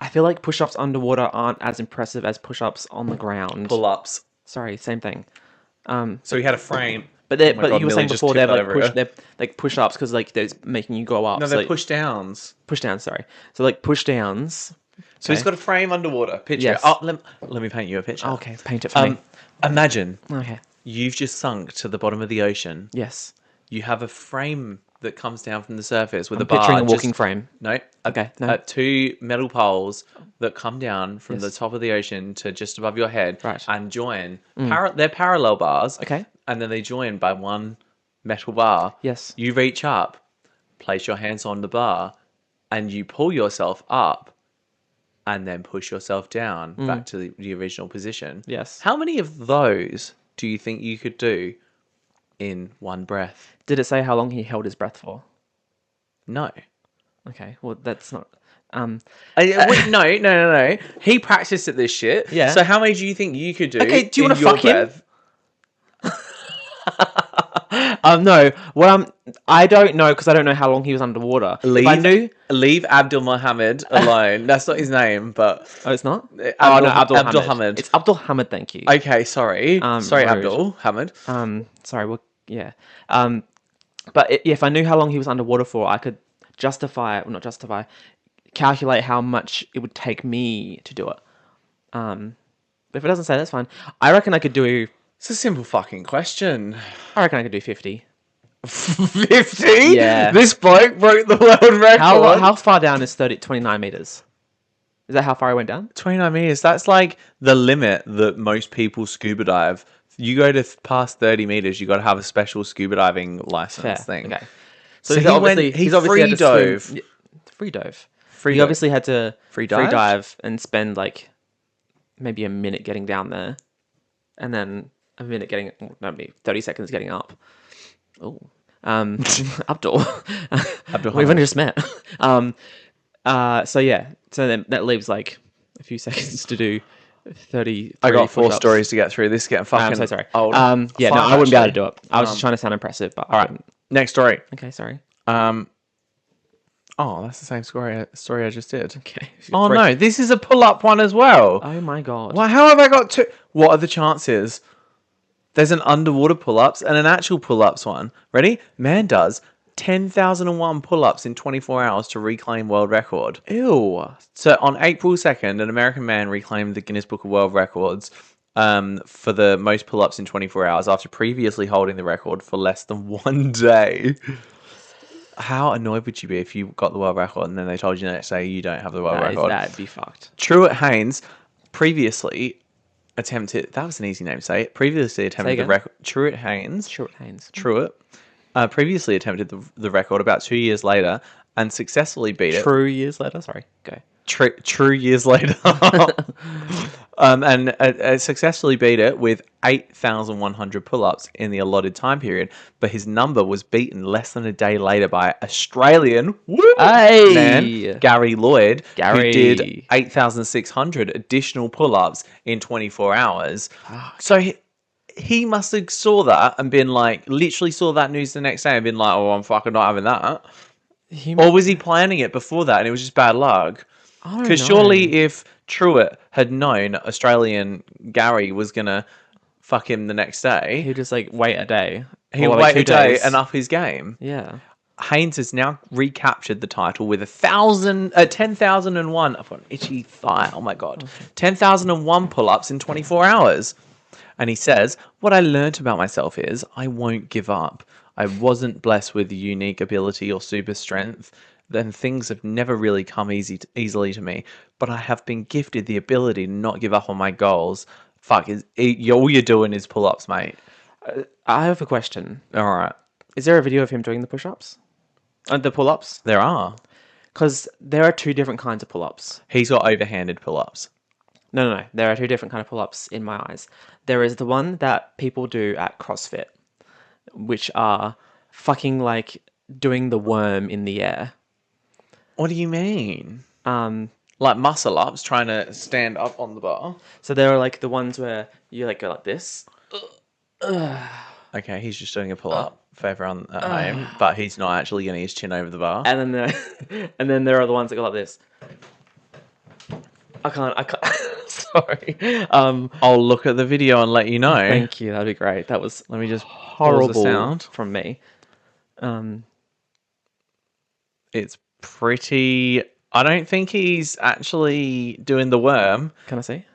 I feel like push-ups underwater aren't as impressive as push-ups on the ground. Pull-ups. Sorry, same thing. So he had a frame. But they Oh my but God, you were Millie saying just before tipped they're that like over they're like push-ups because like they're making you go up. No, so, they're like, push-downs. push downs. Sorry. So like push downs. So he's got a frame underwater. Picture. Yes. Oh, let me paint you a picture. Okay, paint it for me. Imagine Okay. you've just sunk to the bottom of the ocean. Yes. You have a frame that comes down from the surface with I'm a bar. picturing a walking just- frame. No. Okay, no. Two metal poles that come down from the Yes. top of the ocean to just above your head Right. and join. They're parallel bars. Okay. And then they join by one metal bar. Yes. You reach up, place your hands on the bar, and you pull yourself up and then push yourself down back to the original position. Yes. How many of those do you think you could do in one breath? Did it say how long he held his breath for? No. Okay, well that's not. Wait, no. He practiced at this shit. Yeah. So how many do you think you could do? Okay, do you in wanna your fuck him? breath? No. Well, I don't know because I don't know how long he was underwater. If I knew. Leave Abdul Mohammed alone. That's not his name, but Oh, it's not. Abdul Hamid. It's Abdul Hamid. Thank you. Okay, sorry. Sorry, rude. Abdul Hamid. Sorry. Well, yeah. But if I knew how long he was underwater for, I could calculate how much it would take me to do it. But if it doesn't say, that's fine. I reckon I could do. It's a simple fucking question. I reckon I could do 50. 50? Yeah. This bloke broke the world record. How far down is 29 meters? Is that how far I went down? 29 meters. That's like the limit that most people scuba dive. You go to past 30 meters, you got to have a special scuba diving license thing. Okay. So he's he obviously free had to swim- dove. Yeah, free dove. Free He dove. obviously had to Free free dive? dive and spend like maybe a minute getting down there, and then a minute getting maybe 30 seconds getting up. Oh, Abdul. Abdul We've Hamid. only just met. So yeah, so then that leaves like a few seconds to do 30. I got 4 push-ups. stories to get through. This is getting fucking I'm so sorry. old. Yeah, no, Fuck, I wouldn't be able to actually. do it. I was just trying to sound impressive, but All right. Next story. Okay, sorry. Oh, that's the same story I just did. Okay. Oh no, this is a pull-up one as well. Oh my god. Well, how have I got 2? What are the chances? There's an underwater pull-ups and an actual pull-ups one. Ready? Man does 10,001 pull-ups in 24 hours to reclaim world record. Ew. So on April 2nd, an American man reclaimed the Guinness Book of World Records for the most pull-ups in 24 hours after previously holding the record for less than 1 day. How annoyed would you be if you got the world record and then they told you the next day you don't have the world record? That'd be fucked. Truett Haynes previously attempted... That was an easy name to say. Previously attempted the again. record... Truett Haynes. Truett Haynes. Truett. Previously attempted the record about 2 years later and successfully beat it. True years later. Sorry. Go. True years later. And successfully beat it with 8,100 pull-ups in the allotted time period. But his number was beaten less than a day later by Australian Hey! man Gary Lloyd, Gary. who did 8,600 additional pull-ups in 24 hours. So he must have saw that and been like, literally saw that news the next day and been like, oh, I'm fucking not having that. Or was he planning it before that and it was just bad luck? Because surely if Truett had known Australian Gary was going to fuck him the next day, He'd just like wait a day. he'd Or, wait like, a 2 day days. and up his game. Yeah. Haynes has now recaptured the title with 10,001. I've got an itchy thigh. Oh my God. 10,001 pull-ups in 24 hours. And he says, what I learnt about myself is I won't give up. I wasn't blessed with unique ability or super strength. Then things have never really come easily to me. But I have been gifted the ability to not give up on my goals. Fuck, all you're doing is pull-ups, mate. I have a question. All right. Is there a video of him doing the push-ups? The pull-ups? There are. Because there are 2 different kinds of pull-ups. He's got overhanded pull-ups. No. There are 2 different kind of pull-ups in my eyes. There is the one that people do at CrossFit, which are fucking like doing the worm in the air. What do you mean? Like muscle ups, trying to stand up on the bar. So there are like the ones where you like go like this. Okay, he's just doing a pull up for everyone at home, but he's not actually getting his chin over the bar. And then there are the ones that go like this. I can't. Sorry. I'll look at the video and let you know. Thank you. That'd be great. That was Let me just horrible pause the sound. from me. It's pretty. I don't think he's actually doing the worm. Can I see?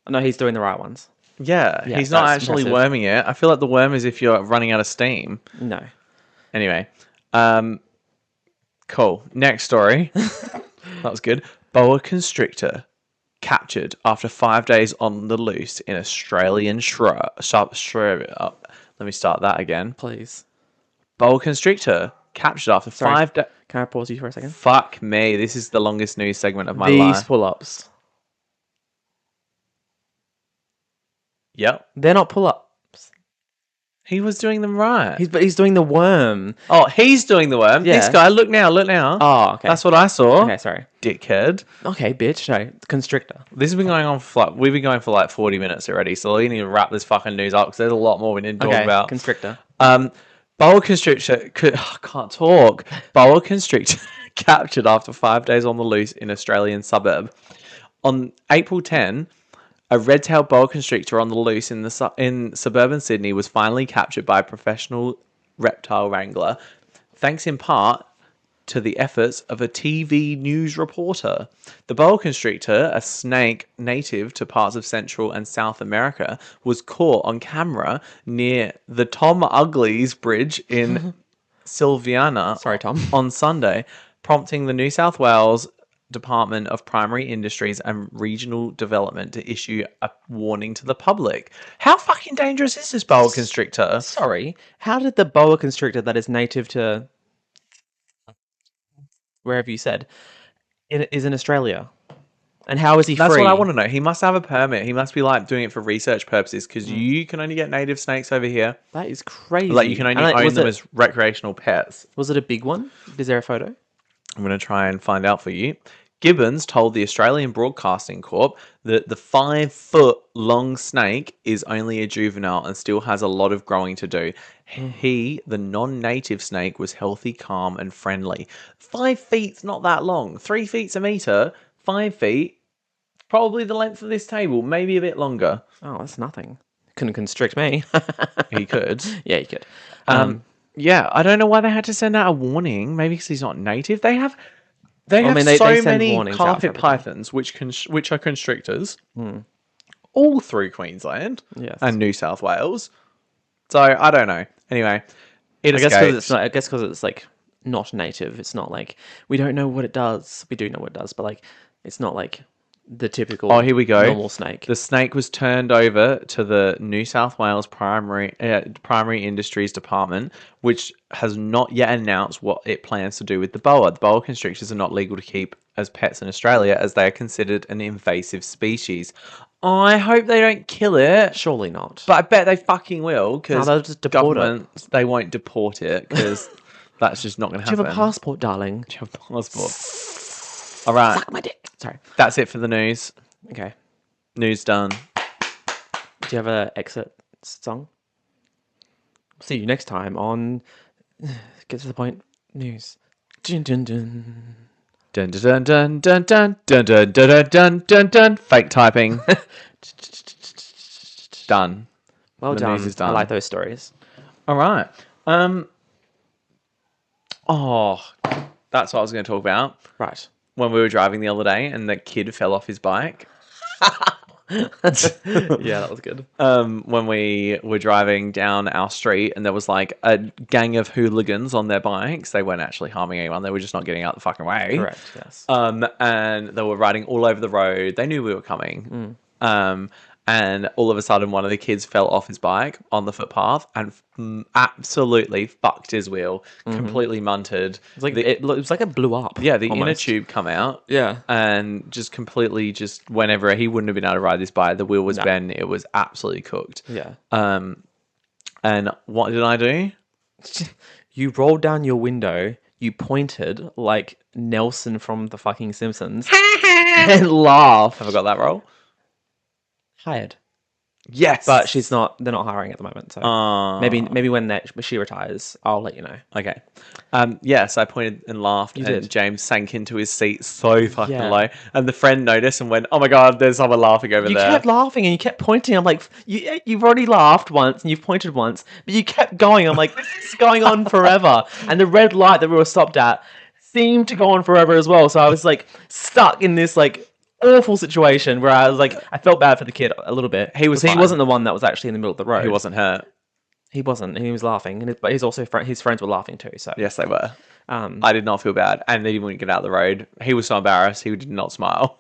No, he's doing the right ones. Yeah, Yeah, he's not that's actually impressive. worming it. I feel like the worm is if you're running out of steam. No. Anyway, cool. Next story. That was good. Boa constrictor captured after 5 days on the loose in Australian shrub. Let me start that again. Please. Boa constrictor captured after Sorry. 5 days. Can I pause you for a second? Fuck me. This is the longest news segment of my These life. pull-ups. Yep. They're not pull-ups. He was doing them right. He's doing the worm. Oh, he's doing the worm. Yeah. This guy, look now. Oh, okay. That's what I saw. Okay, sorry. Dickhead. Okay, bitch. No, constrictor. This has been going on for we've been going for like 40 minutes already, so we need to wrap this fucking news up because there's a lot more we need to talk Okay, about. constrictor. Boa constrictor I can't talk. Boa constrictor captured after 5 days on the loose in Australian suburb. On April 10, a red-tailed boa constrictor on the loose in suburban Sydney was finally captured by a professional reptile wrangler, thanks in part to the efforts of a TV news reporter. The boa constrictor, a snake native to parts of Central and South America, was caught on camera near the Tom Uglies Bridge in Silviana Sorry, Tom. on Sunday, prompting the New South Wales Department of Primary Industries and Regional Development to issue a warning to the public. How fucking dangerous is this boa constrictor? Sorry. How did the boa constrictor that is native to wherever you said is in Australia? And how is he That's free? what I want to know. He must have a permit. He must be like doing it for research purposes because you can only get native snakes over here. That is crazy. Like you can only own them as recreational pets. Was it a big one? Is there a photo? I'm going to try and find out for you. Gibbons told the Australian Broadcasting Corp that the 5-foot-long snake is only a juvenile and still has a lot of growing to do. He, the non-native snake, was healthy, calm, and friendly. 5 feet's not that long. 3 feet's a meter. 5 feet, probably the length of this table, maybe a bit longer. Oh, that's nothing. Couldn't constrict me. He could. Yeah, you could. Yeah, I don't know why they had to send out a warning. Maybe because he's not native. They have so they send many warnings out for carpet everything. pythons, which are constrictors, all through Queensland Yes. and New South Wales. So I don't know. Anyway, it I guess escaped. because it's not. I guess because it's like not native. It's not like we don't know what it does. We do know what it does, but like it's not like the typical. Oh, here we go. Normal snake. The snake was turned over to the New South Wales Primary Industries Department, which has not yet announced what it plans to do with the boa. The boa constrictors are not legal to keep as pets in Australia as they are considered an invasive species. I hope they don't kill it. Surely not. But I bet they fucking will because No, they'll just deport it. government, they won't deport it because that's just not going to do you happen. have a passport, darling? Do you have a passport? All right. Suck my dick. Sorry. That's it for the news. Okay. News done. Do you have a exit song? See you next time on Get to the Point News. Dun, dun, dun. Dun dun dun dun dun dun dun dun dun dun dun dun. Fake typing. Done. Well The done. news is done. I like those stories. All right. Oh, that's what I was going to talk about. Right. When we were driving the other day, and the kid fell off his bike. Yeah, that was good. When we were driving down our street, and there was like a gang of hooligans on their bikes. They weren't actually harming anyone. They were just not getting out the fucking way. Correct, yes. And they were riding all over the road. They knew we were coming. And all of a sudden, one of the kids fell off his bike on the footpath and absolutely fucked his wheel. Completely munted. It's like it was like it blew up. Yeah, the inner almost. tube come out. Yeah. And just completely whenever he wouldn't have been able to ride this bike, the wheel was bent. It was absolutely cooked. Yeah. And what did I do? You rolled down your window, you pointed like Nelson from the fucking Simpsons, and laughed. Have I got that role? Hired. Yes. But they're not hiring at the moment, so Uh, maybe when she retires, I'll let you know. Okay. Yes, I pointed and laughed, and did. James sank into his seat so fucking Yeah. low. And the friend noticed and went, "Oh my god, there's someone laughing over You there." kept laughing and you kept pointing. I'm like, you've already laughed once and you've pointed once, but you kept going. I'm like, this is going on forever. And the red light that we were stopped at seemed to go on forever as well. So I was like stuck in this like awful situation where I was like, I felt bad for the kid a little bit. He was He fine. wasn't the one that was actually in the middle of the road. He wasn't hurt. He wasn't. And he was laughing. But he's also his friends were laughing too. So Yes, they were. um, I did not feel bad, and they didn't get out of the road. He was so embarrassed, he did not smile.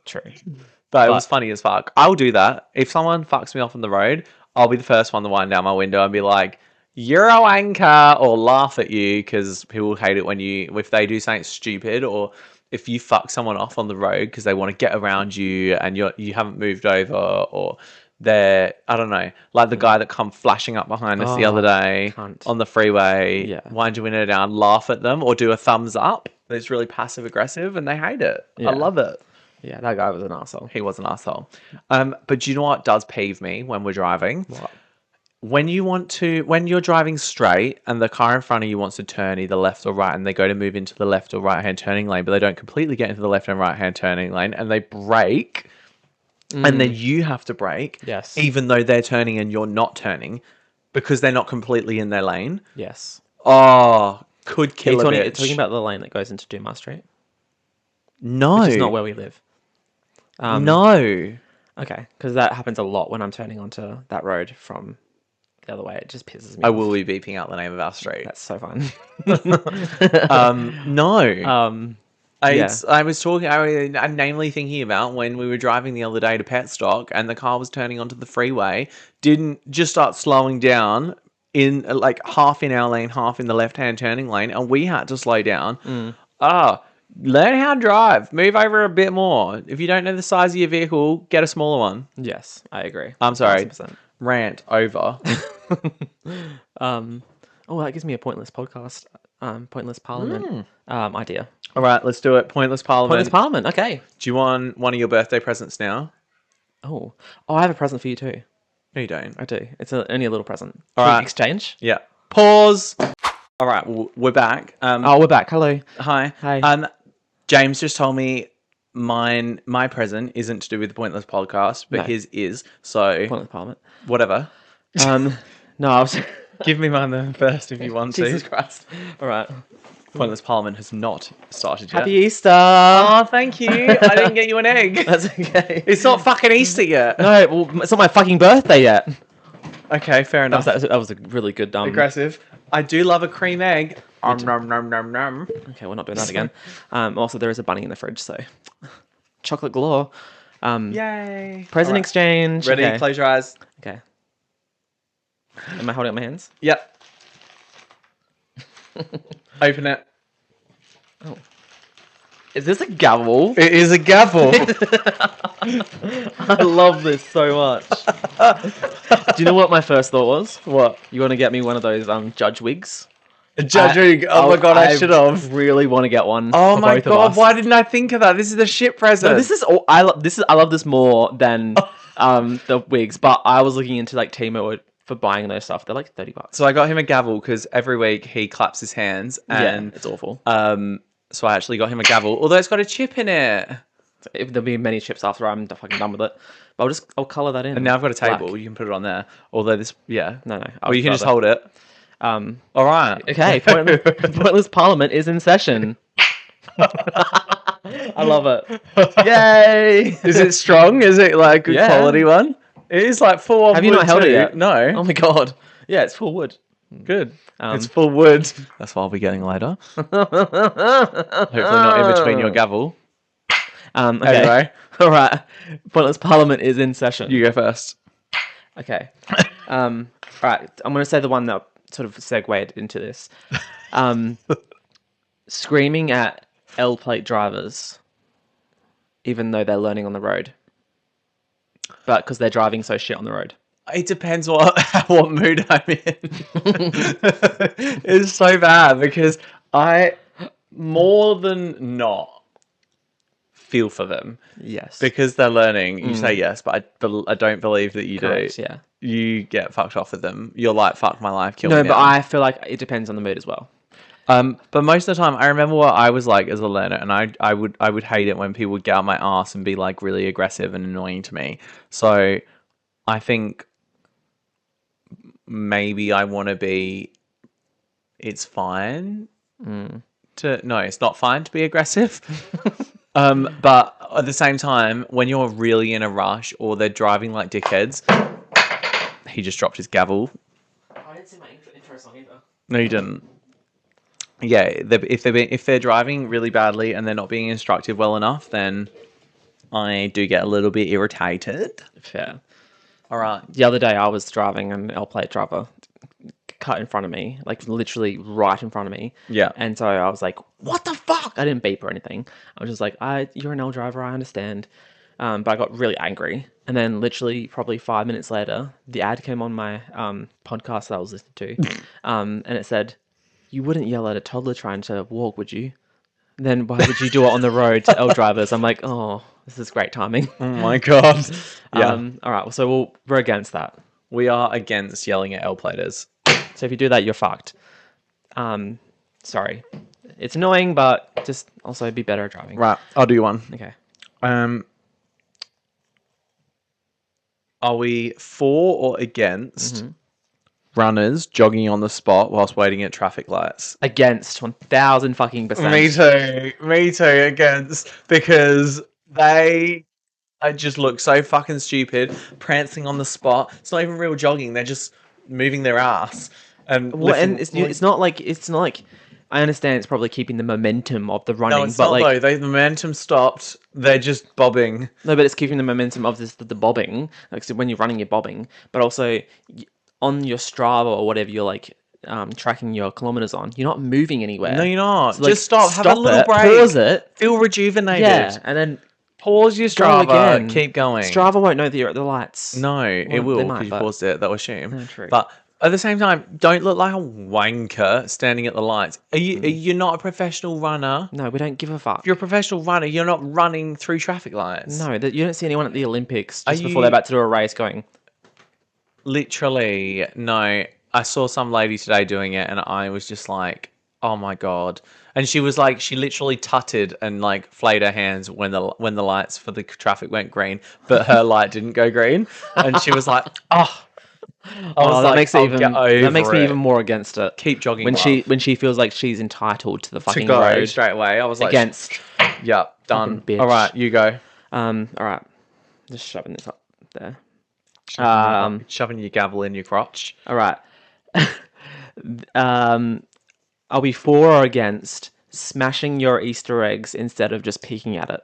true. But it was funny as fuck. I'll do that. If someone fucks me off on the road, I'll be the first one to wind down my window and be like, you're a wanker or laugh at you because people hate it if they do something stupid or if you fuck someone off on the road because they want to get around you and you haven't moved over or they're, I don't know, like the guy that come flashing up behind us the other day cunt. on the freeway, Yeah. wind your window down, laugh at them or do a thumbs up. It's really passive aggressive and they hate it. Yeah. I love it. Yeah, that guy was an asshole. He was an asshole. But do you know what does peeve me when we're driving? What? When you're driving straight and the car in front of you wants to turn either left or right and they go to move into the left or right hand turning lane, but they don't completely get into the left and right hand turning lane and they brake and then you have to brake, Yes. even though they're turning and you're not turning because they're not completely in their lane. Yes. Oh, could kill a bitch. Talking about the lane that goes into Dumas Street, no. which is not where we live. No. Okay, because that happens a lot when I'm turning onto that road from the other way. It just pisses me I off. will be beeping out the name of our street. That's so fun. No. Yeah. I was talking. I'm namely thinking about when we were driving the other day to Petstock, and the car was turning onto the freeway. Didn't just start slowing down in like half in our lane, half in the left-hand turning lane, and we had to slow down. Learn how to drive. Move over a bit more. If you don't know the size of your vehicle, get a smaller one. Yes, I agree. I'm sorry. 1000%. Rant over. Oh, that gives me a pointless podcast, pointless parliament idea. All right, let's do it. Pointless Parliament. Pointless parliament. Okay. Do you want one of your birthday presents now? Oh, I have a present for you too. No, you don't. I do. It's only a little present. All Should we right. exchange. Yeah. Pause. All right, we're back. Oh, we're back. Hello. Hi. Hi. James just told me my present isn't to do with the Pointless podcast, but No. his is. So Pointless parliament. whatever. No, I was. Give me mine then first if you want Jesus to. Christ. All right. Pointless Parliament has not started yet. Happy Easter. Oh, thank you. I didn't get you an egg. That's okay. It's not fucking Easter yet. No, well, it's not my fucking birthday yet. Okay, fair enough. That was a really good Aggressive. I do love a cream egg. Nom nom nom nom. Okay, we're not doing that again. Also, there is a bunny in the fridge, so chocolate galore. Yay. Present All right. exchange. Ready? Okay. Close your eyes. Okay. Am I holding up my hands? Yep. Open it. Is this a gavel? It is a gavel. I love this so much. Do you know what my first thought was? What? You want to get me one of those judge wigs? Judging. Oh my god, I should have. Really want to get one. Oh for my both of god, us. why didn't I think of that? This is a shit present. No, this is all, I love this more than the wigs, but I was looking into like Temu for buying those stuff. They're like $30. So I got him a gavel because every week he claps his hands and Yeah, it's awful. so I actually got him a gavel, although it's got a chip in it. If there'll be many chips after I'm fucking done with it. But I'll colour that in. And now I've got a table, black. you can put it on there. Although this, yeah. No. Or you can just hold it. All right. Okay, Pointless Parliament is in session. I love it. Yay! Is it strong? Is it like a good Yeah. quality one? It is like full on Have you wood not held too. it yet? No. Oh my god. Yeah, it's full wood. Good. Um, It's full wood. That's what I'll be getting later. Hopefully not in between your gavel. Okay. Anyway. All right. Pointless Parliament is in session. You go first. Okay. All right. I'm going to say the one that sort of segued into this. Screaming at L plate drivers, even though they're learning on the road, but because they're driving so shit on the road. It depends what mood I'm in. It's so bad because I more than not feel for them Yes. because they're learning. You say yes, but I don't believe that you Correct, do. yeah. You get fucked off with them. You're like, fuck my life, kill No, me but now. I feel like it depends on the mood as well. But most of the time, I remember what I was like as a learner, and I would hate it when people would get on my ass and be like really aggressive and annoying to me. So I think maybe I want to be. It's fine to no, it's not fine to be aggressive. But at the same time, when you're really in a rush or they're driving like dickheads, he just dropped his gavel. I didn't see my intro song either. No, you didn't. Yeah, if they're driving really badly and they're not being instructed well enough, then I do get a little bit irritated. Fair. All right. The other day I was driving an L plate driver cut in front of me, like literally right in front of me. Yeah. And so I was like, "What the fuck?" I didn't beep or anything. I was just like, you're an L driver, I understand." But I got really angry. And then literally probably 5 minutes later, the ad came on my podcast that I was listening to. And it said, "You wouldn't yell at a toddler trying to walk, would you? Then why would you do it on the road to L drivers?" I'm like, "Oh, this is great timing." Oh my god. Yeah. All right. So we're against that. We are against yelling at L platers. So if you do that, you're fucked. Sorry. It's annoying, but just also be better at driving. Right, I'll do one. Okay. Are we for or against runners jogging on the spot whilst waiting at traffic lights? Against 1,000 fucking percent. Me too, against, because they just look so fucking stupid, prancing on the spot. It's not even real jogging; they're just moving their ass. And Well, and it's not like I understand it's probably keeping the momentum of the running, no, it's but not like though. The momentum stopped. They're just bobbing. no, but it's keeping the momentum of the bobbing. Like so when you're running, you're bobbing, but also on your Strava or whatever you're like tracking your kilometers on, you're not moving anywhere. No, you're not. So, like, just stop. Have a little it, break. pause it. Feel rejuvenated. Yeah, and then Pause your go Strava. again. Keep going. Strava won't know that you're at the lights. No, it Well, will they because might, you but- paused it. They'll assume. No, true. But at the same time, don't look like a wanker standing at the lights. You're not a professional runner. No, we don't give a fuck. If you're a professional runner, you're not running through traffic lights. No, that you don't see anyone at the Olympics just Are before you- they're about to do a race going, Literally, no. I saw some lady today doing it, and I was just like, "Oh my god!" And she was like, she literally tutted and like flayed her hands when the lights for the traffic went green, but her light didn't go green, and she was like, "Oh." oh, that makes it "I'll even get that makes me over it." even more against it. Keep jogging when love. she feels like she's entitled to the to fucking go road. straight away. I was like, Against. "Yep, done." bitch. All right, you go. All right, just shoving this up there. Shoving your gavel in your crotch. All right. Are we for or against smashing your Easter eggs instead of just peeking at it?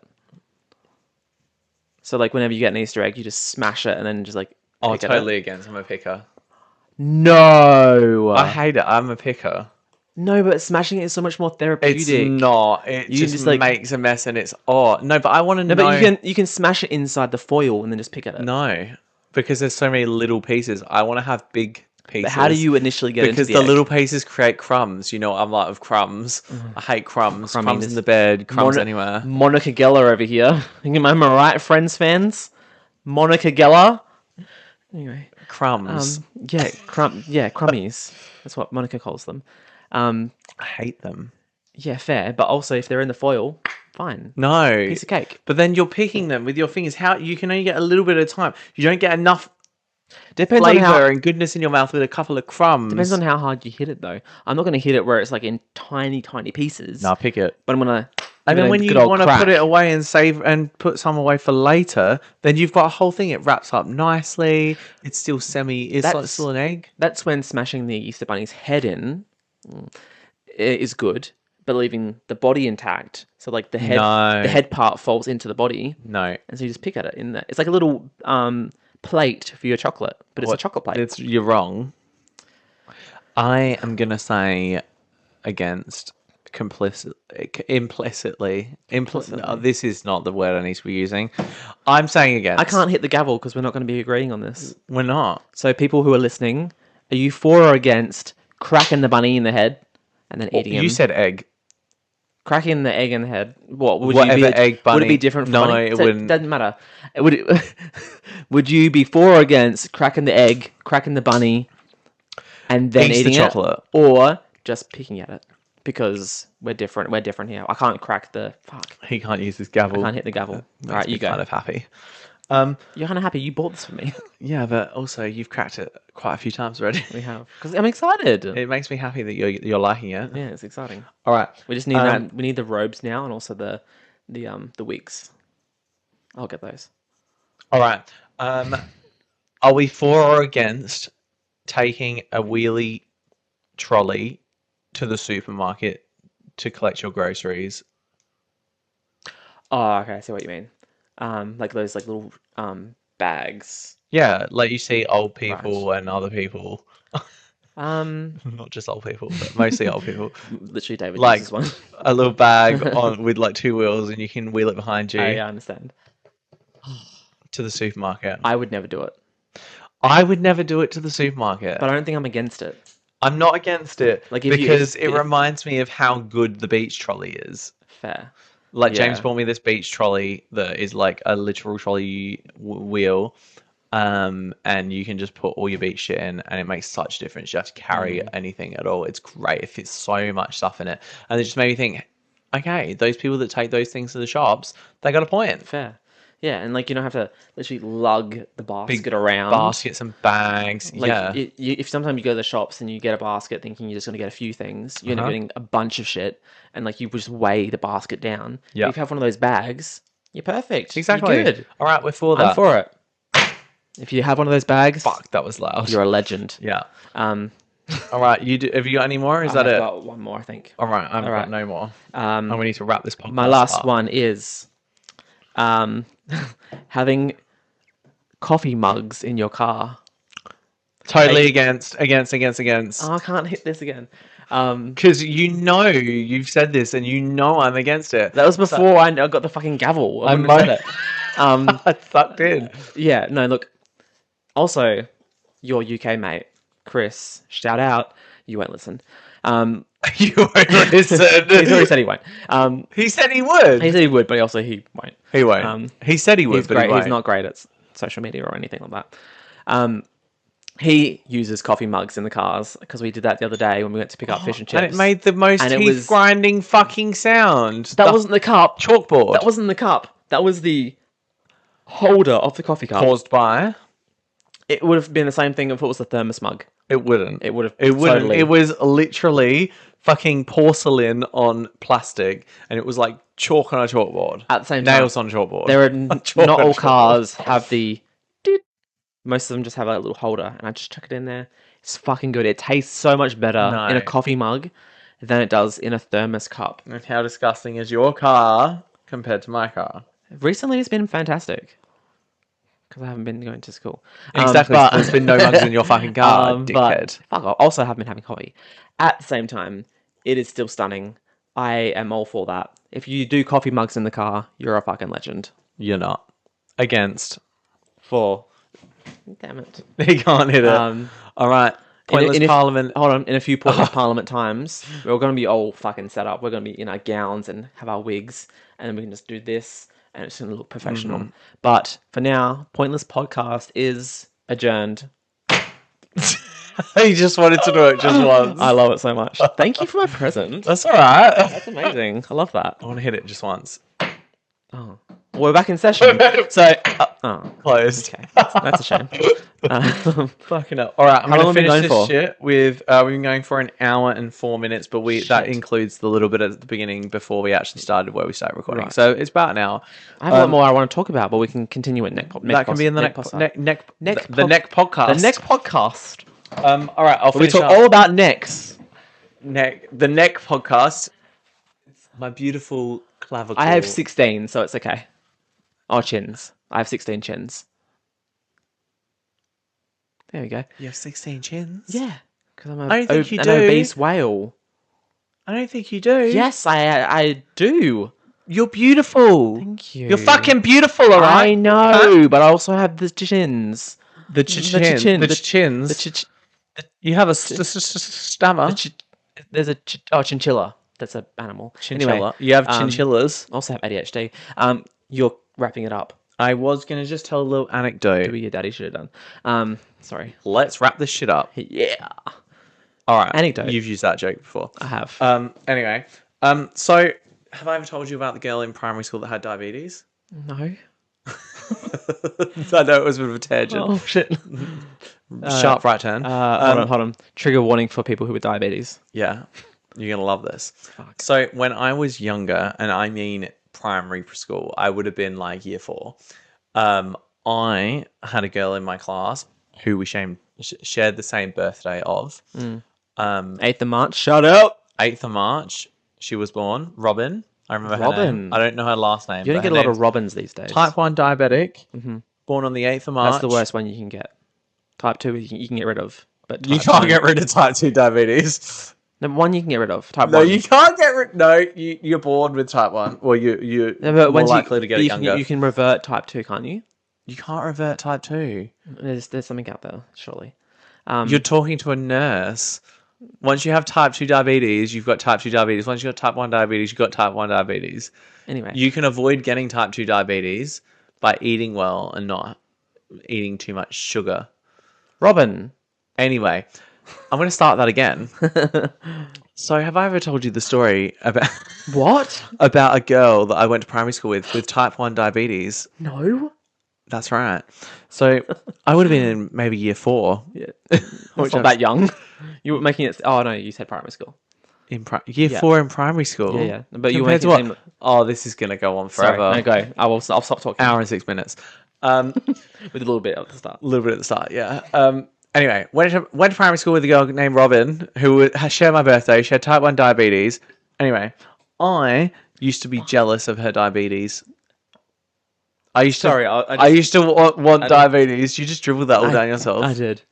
So like whenever you get an Easter egg, you just smash it and then just like. Oh, pick at totally it? against. I'm a picker. No. I hate it. I'm a picker. No, but smashing it is so much more therapeutic. It's not. It You just just, like- makes a mess, and it's no. But I want to No, know. but you can smash it inside the foil and then just pick at it. No, because there's so many little pieces. I want to have big pieces. But how do you initially get Because into the egg? little pieces create crumbs. You know what I'm like with crumbs. I hate crumbs. Crumbs Crumminess. in the bed. Crumbs anywhere. Monica Geller over here. Am I right, Friends fans? Monica Geller. Anyway, Crumbs. crummies. That's what Monica calls them. I hate them. Yeah, fair. But also, if they're in the foil, fine. No. Piece of cake. But then you're picking them with your fingers. How you can only get a little bit of time. You don't get enough Depends on flavor how. and goodness in your mouth with a couple of crumbs. Depends on how hard you hit it, though. I'm not going to hit it where it's like in tiny, tiny pieces. No, pick it. But I'm gonna. And then when you good old want to crack. put it away and save and put some away for later, then you've got a whole thing. It wraps up nicely. It's still it's like That's- still an egg. That's when smashing the Easter Bunny's head in is good, but leaving the body intact. So like the head part falls into the body, No. and so you just pick at it in there. It's like a little plate for your chocolate, but it's a chocolate plate. You're wrong. I am going to say against implicitly. No, this is not the word I need to be using. I'm saying against. I can't hit the gavel because we're not going to be agreeing on this. We're not. So people who are listening, are you for or against cracking the bunny in the head and then eating him? You said egg. Cracking the egg in the head. What would Whatever you be? egg Would it bunny- be different? For No, bunny? it So wouldn't. Doesn't matter. Would you be for or against cracking the egg, cracking the bunny, and then Eats the eating chocolate. it, or just picking at it? Because we're different. We're different here. I can't crack the fuck. He can't use his gavel. I can't hit the gavel. All Makes right, me you go. kind of happy. You're kind of happy. You bought this for me. Yeah, but also you've cracked it quite a few times already. We have because I'm excited. It makes me happy that you're liking it. Yeah, it's exciting. All right. We just need that. We need the robes now, and also the wigs. I'll get those. All right. Are we for or against taking a wheelie trolley to the supermarket to collect your groceries? Oh, okay. I see what you mean. Like those like little bags. Yeah, like you see old people and other people. Not just old people, but mostly old people. Literally, David Like uses one. a little bag on with like 2 wheels, and you can wheel it behind you I understand. to the supermarket. I would never do it, I would never do it to the supermarket. but I don't think I'm against it. I'm not against it Like, if you- because it if- reminds me of how good the beach trolley is. Fair. Like James Yeah. bought me this beach trolley that is like a literal trolley wheel, and you can just put all your beach shit in, and it makes such a difference. You have to carry anything at all. It's great. It fits so much stuff in it, and it just made me think, okay, those people that take those things to the shops, they got a point. Fair. Yeah, and like you don't have to literally lug the basket around. Baskets and bags. Like yeah. if sometimes you go to the shops and you get a basket thinking you're just going to get a few things, you end up getting a bunch of shit, and like you just weigh the basket down. Yeah. If you have one of those bags, you're perfect. Exactly. You're good. All right, we're for that. I'm for it. If you have one of those bags, Fuck, that was loud. you're a legend. Yeah. Um, All right, have you got any more? Is that I've it? got one more, I think. All right, I've All got right. no more. Um, And we need to wrap this podcast my last up. one is having coffee mugs in your car. Totally against. Oh, I can't hit this again. Because you've said this, and I'm against it. That was before I got the fucking gavel. I I'm wouldn't have said it. I sucked in. Yeah, no, look. Also, your UK mate, Chris, shout out. You won't listen. You won't listen. He's already said he won't. He said he would. He said he would, but he won't. He won't. He said he would, He's but great. he won't. He's not great at social media or anything like that. He uses coffee mugs in the cars because we did that the other day when we went to pick up fish and chips. And it made the most And it teeth was- grinding fucking sound. that wasn't the cup. chalkboard. That wasn't the cup. That was the holder of the coffee cup. caused by. It would have been the same thing if it was the thermos mug. It wouldn't. It would have. It wouldn't. Totally. It was literally fucking porcelain on plastic, and it was like chalk on a chalkboard. At the same time, Nails on chalkboard. There are Chalk not on all chalkboard. cars have the. Most of them just have a little holder, and I just chuck it in there. It's fucking good. It tastes so much better No. in a coffee mug than it does in a thermos cup. And how disgusting is your car compared to my car? Recently, it's been fantastic because I haven't been going to school. Exactly. But, There's been no mugs in your fucking car, but dickhead. fuck, I also have been having coffee. At the same time, it is still stunning. I am all for that. If you do coffee mugs in the car, you're a fucking legend. You're not. Against. For. Damn it. He can't hit it. All right. Pointless in a- Parliament. Hold on, in a few pointless Parliament times, we're going to be all fucking set up. We're going to be in our gowns and have our wigs, and then we can just do this, and it's going to look professional. Mm-hmm. But for now, Pointless Podcast is adjourned. He just wanted to do it just once. I love it so much. Thank you for my present. That's all right. That's amazing. I love that. I want to hit it just once. Oh. We're back in session. So, oh, Closed. okay. That's a shame. Fucking hell. All right, I'm How long going to have we been finish going this for? shit with, we've been going for an hour and 4 minutes, but that Shit. includes the little bit at the beginning before we actually started where we started recording. Right. So it's about an hour. I have a lot more I want to talk about, but we can continue it That can be in the neck podcast. podcast. The next podcast. All right, I'll We finish talk up. all about necks. The neck podcast. My beautiful clavicle. I have 16, so it's okay. Oh, chins. I have 16 chins. There we go. You have 16 chins? Yeah, because I'm I don't think you an do. obese whale. I don't think you do. Yes, I do. You're beautiful. Thank you. You're fucking beautiful, all right? I know, but I also have the chins. The chin- The the- chins. The ch- You have a stammer. there's a chinchilla. That's an animal. Chinchilla. Anyway, You have chinchillas. also have ADHD. You're wrapping it up. I was going to just tell a little anecdote. Maybe your daddy should have done. Sorry. Let's wrap this shit up. Yeah, All right. Anecdote. You've used that joke before. I have. Anyway. So, have I ever told you about the girl in primary school that had diabetes? No. I know it was a bit of a tangent. Oh shit. Sharp right turn. Hold on. Trigger warning for people who with diabetes. Yeah, you're gonna love this. So when I was younger, and I mean primary school, I would have been like year 4. I had a girl in my class who we shared the same birthday of. 8th of March. Shut up. 8th of March, she was born. Robin. I remember her Robin. name. I don't know her last name. You don't but get a her lot of name's Robins these days. Type 1 diabetic. Born on the 8th of March. That's the worst one you can get. Type 2 you can get rid of, but You type can't 1. get rid of type 2 diabetes. Number 1 you can get rid of. Type No, 1. you can't get rid. No, you're born with type 1. Well, you're No, but more once likely to get it you younger. you can revert type 2, can't you? You can't revert type 2. There's something out there, surely. You're talking to a nurse. Once you have type 2 diabetes, you've got type 2 diabetes. Once you've got type 1 diabetes, you've got type 1 diabetes. Anyway. You can avoid getting type 2 diabetes by eating well and not eating too much sugar. Robin. Anyway, I'm going to start that again. So, have I ever told you the story about What? about a girl that I went to primary school with type 1 diabetes? No. That's right. So, I would have been in maybe year 4. Yeah. It's not that young. You were making it... Oh, no, you said primary school. In year Yeah. 4 in primary school. Yeah. But you were Compared to making what? it seem... Oh, this is going to go on Sorry, forever. no, go. I'll stop talking. Hour and 6 minutes. With a little bit at the start. A little bit at the start, yeah. Anyway, went to primary school with a girl named Robin who shared my birthday. She had type 1 diabetes. Anyway, I used to be jealous of her diabetes. I used to. Sorry, I used to want diabetes. You just dribbled that all down yourself. I did.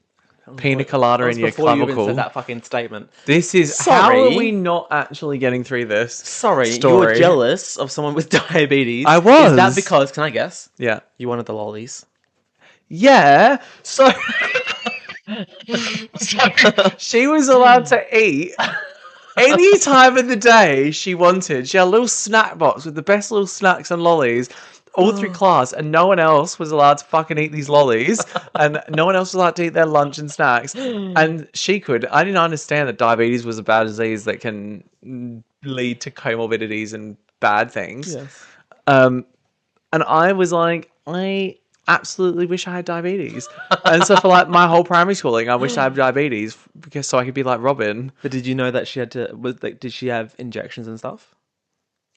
Pina colada in your Before you even clavicle. said that fucking statement. This is how Sorry. are we not actually getting through this? Sorry, you story? were jealous of someone with diabetes. I was. Is that because, can I guess, Yeah. you wanted the lollies? Yeah. So she was allowed to eat any time of the day she wanted. She had a little snack box with the best little snacks and lollies all through class, and no one else was allowed to fucking eat these lollies, and no one else was allowed to eat their lunch and snacks. And she could. I didn't understand that diabetes was a bad disease that can lead to comorbidities and bad things. Yes. And I was like, I absolutely wish I had diabetes. And so for like my whole primary schooling, I wish I had diabetes because so I could be like Robin. But did you know that she had to? Did she have injections and stuff?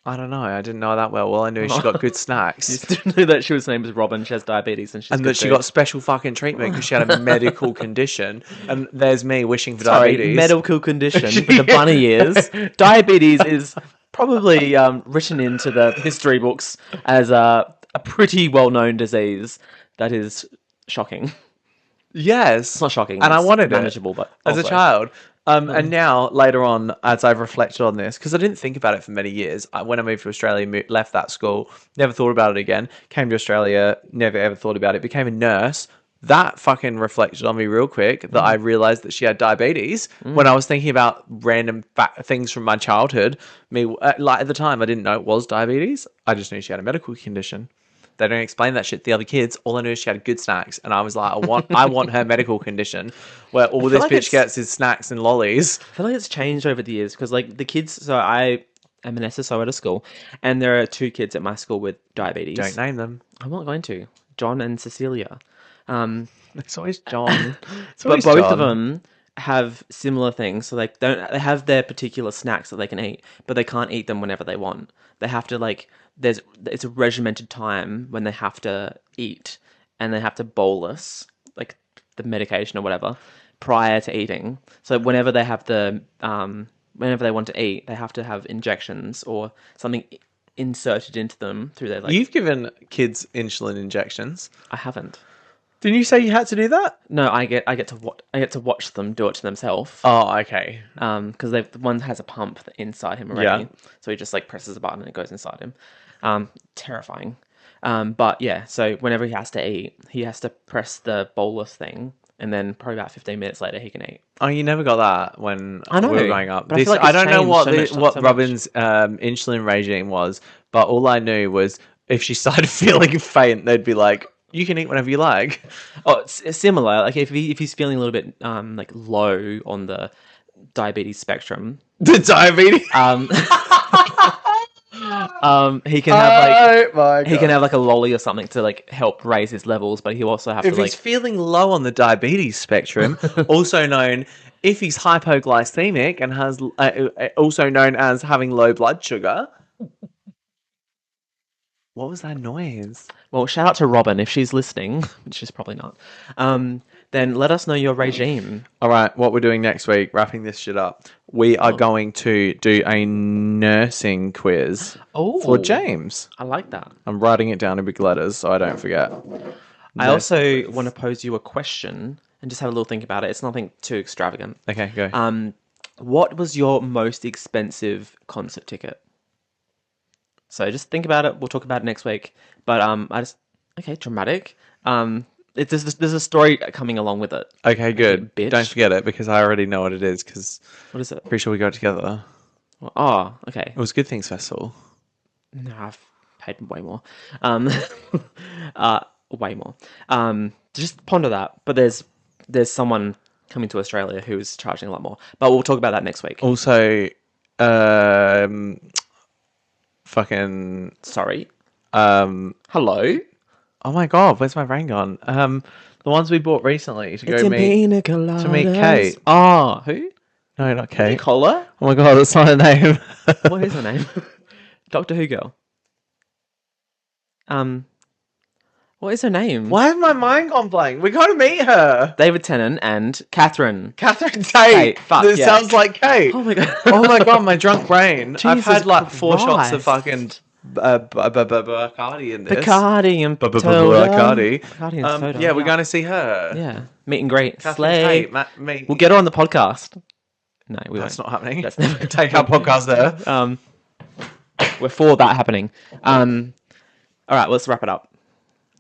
I don't know. I didn't know that well. Well, I knew she got good snacks. You still knew that she was named as Robin. She has diabetes, and she's And good that she too. got special fucking treatment because she had a medical condition. And there's me wishing for Sorry, diabetes. medical condition with the bunny ears. Diabetes is probably written into the history books as a pretty well-known disease that is shocking. Yes. It's not shocking. And I it's wanted manageable, it but as a also- child. And now, later on, as I've reflected on this, because I didn't think about it for many years, when I moved to Australia, left that school, never thought about it again, came to Australia, never ever thought about it, became a nurse. That fucking reflected on me real quick that I realized that she had diabetes when I was thinking about random things from my childhood. Like at the time, I didn't know it was diabetes. I just knew she had a medical condition. They don't explain that shit to the other kids. All I knew is she had good snacks, and I was like, I want her medical condition, where all this like bitch it's- gets is snacks and lollies. I feel like it's changed over the years because, like, the kids. So I am an SSO at a school, and there are 2 kids at my school with diabetes. Don't name them. I'm not going to. John and Cecilia. It's always John. But both of them have similar things. So like they have their particular snacks that they can eat, but they can't eat them whenever they want. They have to it's a regimented time when they have to eat, and they have to bolus like the medication or whatever prior to eating. So whenever they have whenever they want to eat, they have to have injections or something inserted into them through their You've given kids insulin injections. I haven't. Didn't you say you had to do that? No, I get to watch them do it to themselves. Oh, okay. Because the one has a pump inside him already, so he just like presses a button and it goes inside him. Terrifying. But yeah, so whenever he has to eat, he has to press the bolus thing, and then probably about 15 minutes later he can eat. Oh, you never got that when I know, we were growing up. but I feel like I it's don't know changed what so much, what so much. Robin's insulin regime was, but all I knew was if she started feeling faint, they'd be like, "You can eat whenever you like." Oh, it's similar. Like if he's feeling a little bit like low on the diabetes spectrum, The diabetes. he can have like. Oh my God. He can have like a lolly or something to like help raise his levels, but he also have If to like. he's feeling low on the diabetes spectrum, also known if he's hypoglycemic and has also known as having low blood sugar. What was that noise? Well, shout out to Robin if she's listening, which she's probably not. Then let us know your regime. All right, what we're doing next week, wrapping this shit up, we are going to do a nursing quiz Oh, for James. I like that. I'm writing it down in big letters so I don't forget. I also want to pose you a question, and just have a little think about it. It's nothing too extravagant. Okay, go. What was your most expensive concert ticket? So just think about it. We'll talk about it next week. But dramatic. There's a story coming along with it. Okay, good. bitch. Don't forget it because I already know what it is because What is it? pretty sure we got it together. Oh, okay. It was Good Things Festival. No, I've paid way more. Way more. Just ponder that. But there's someone coming to Australia who's charging a lot more. But we'll talk about that next week. Also, fucking Sorry. hello. Oh my god, where's my brain gone? The ones we bought recently to go meet to meet Kate. Oh, who? No, not Kate. Nicola? Oh my god, that's not her name. What is her name? Doctor Who girl. What is her name? Why has my mind gone blank? We gotta meet her. David Tennant and Catherine. Catherine Tate. Kate, fuck, This yeah. sounds like Kate. Oh my god. Oh my god, my drunk brain. I've Jesus had like 4 shots of Christ. fucking Bacardi in this. Bacardi and Soda. Bacardi. Bacardi and soda. Yeah, we're going to see her. Yeah. Meet and greet. Catherine Slay. Tate. Mate. We'll get her on the podcast. No, we That's won't. not happening. That's never Take our podcast there. We're for that happening. All right, let's wrap it up.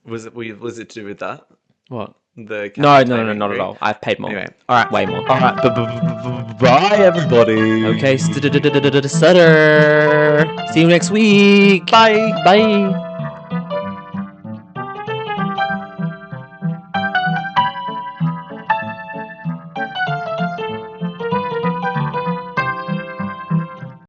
Was it to do with that? What? The No, Catherine no, Tate no, not at meet all. I've paid more. Anyway, all right, Way more. All right, bye everybody. Okay, Sutter. See you next week. Bye. Bye.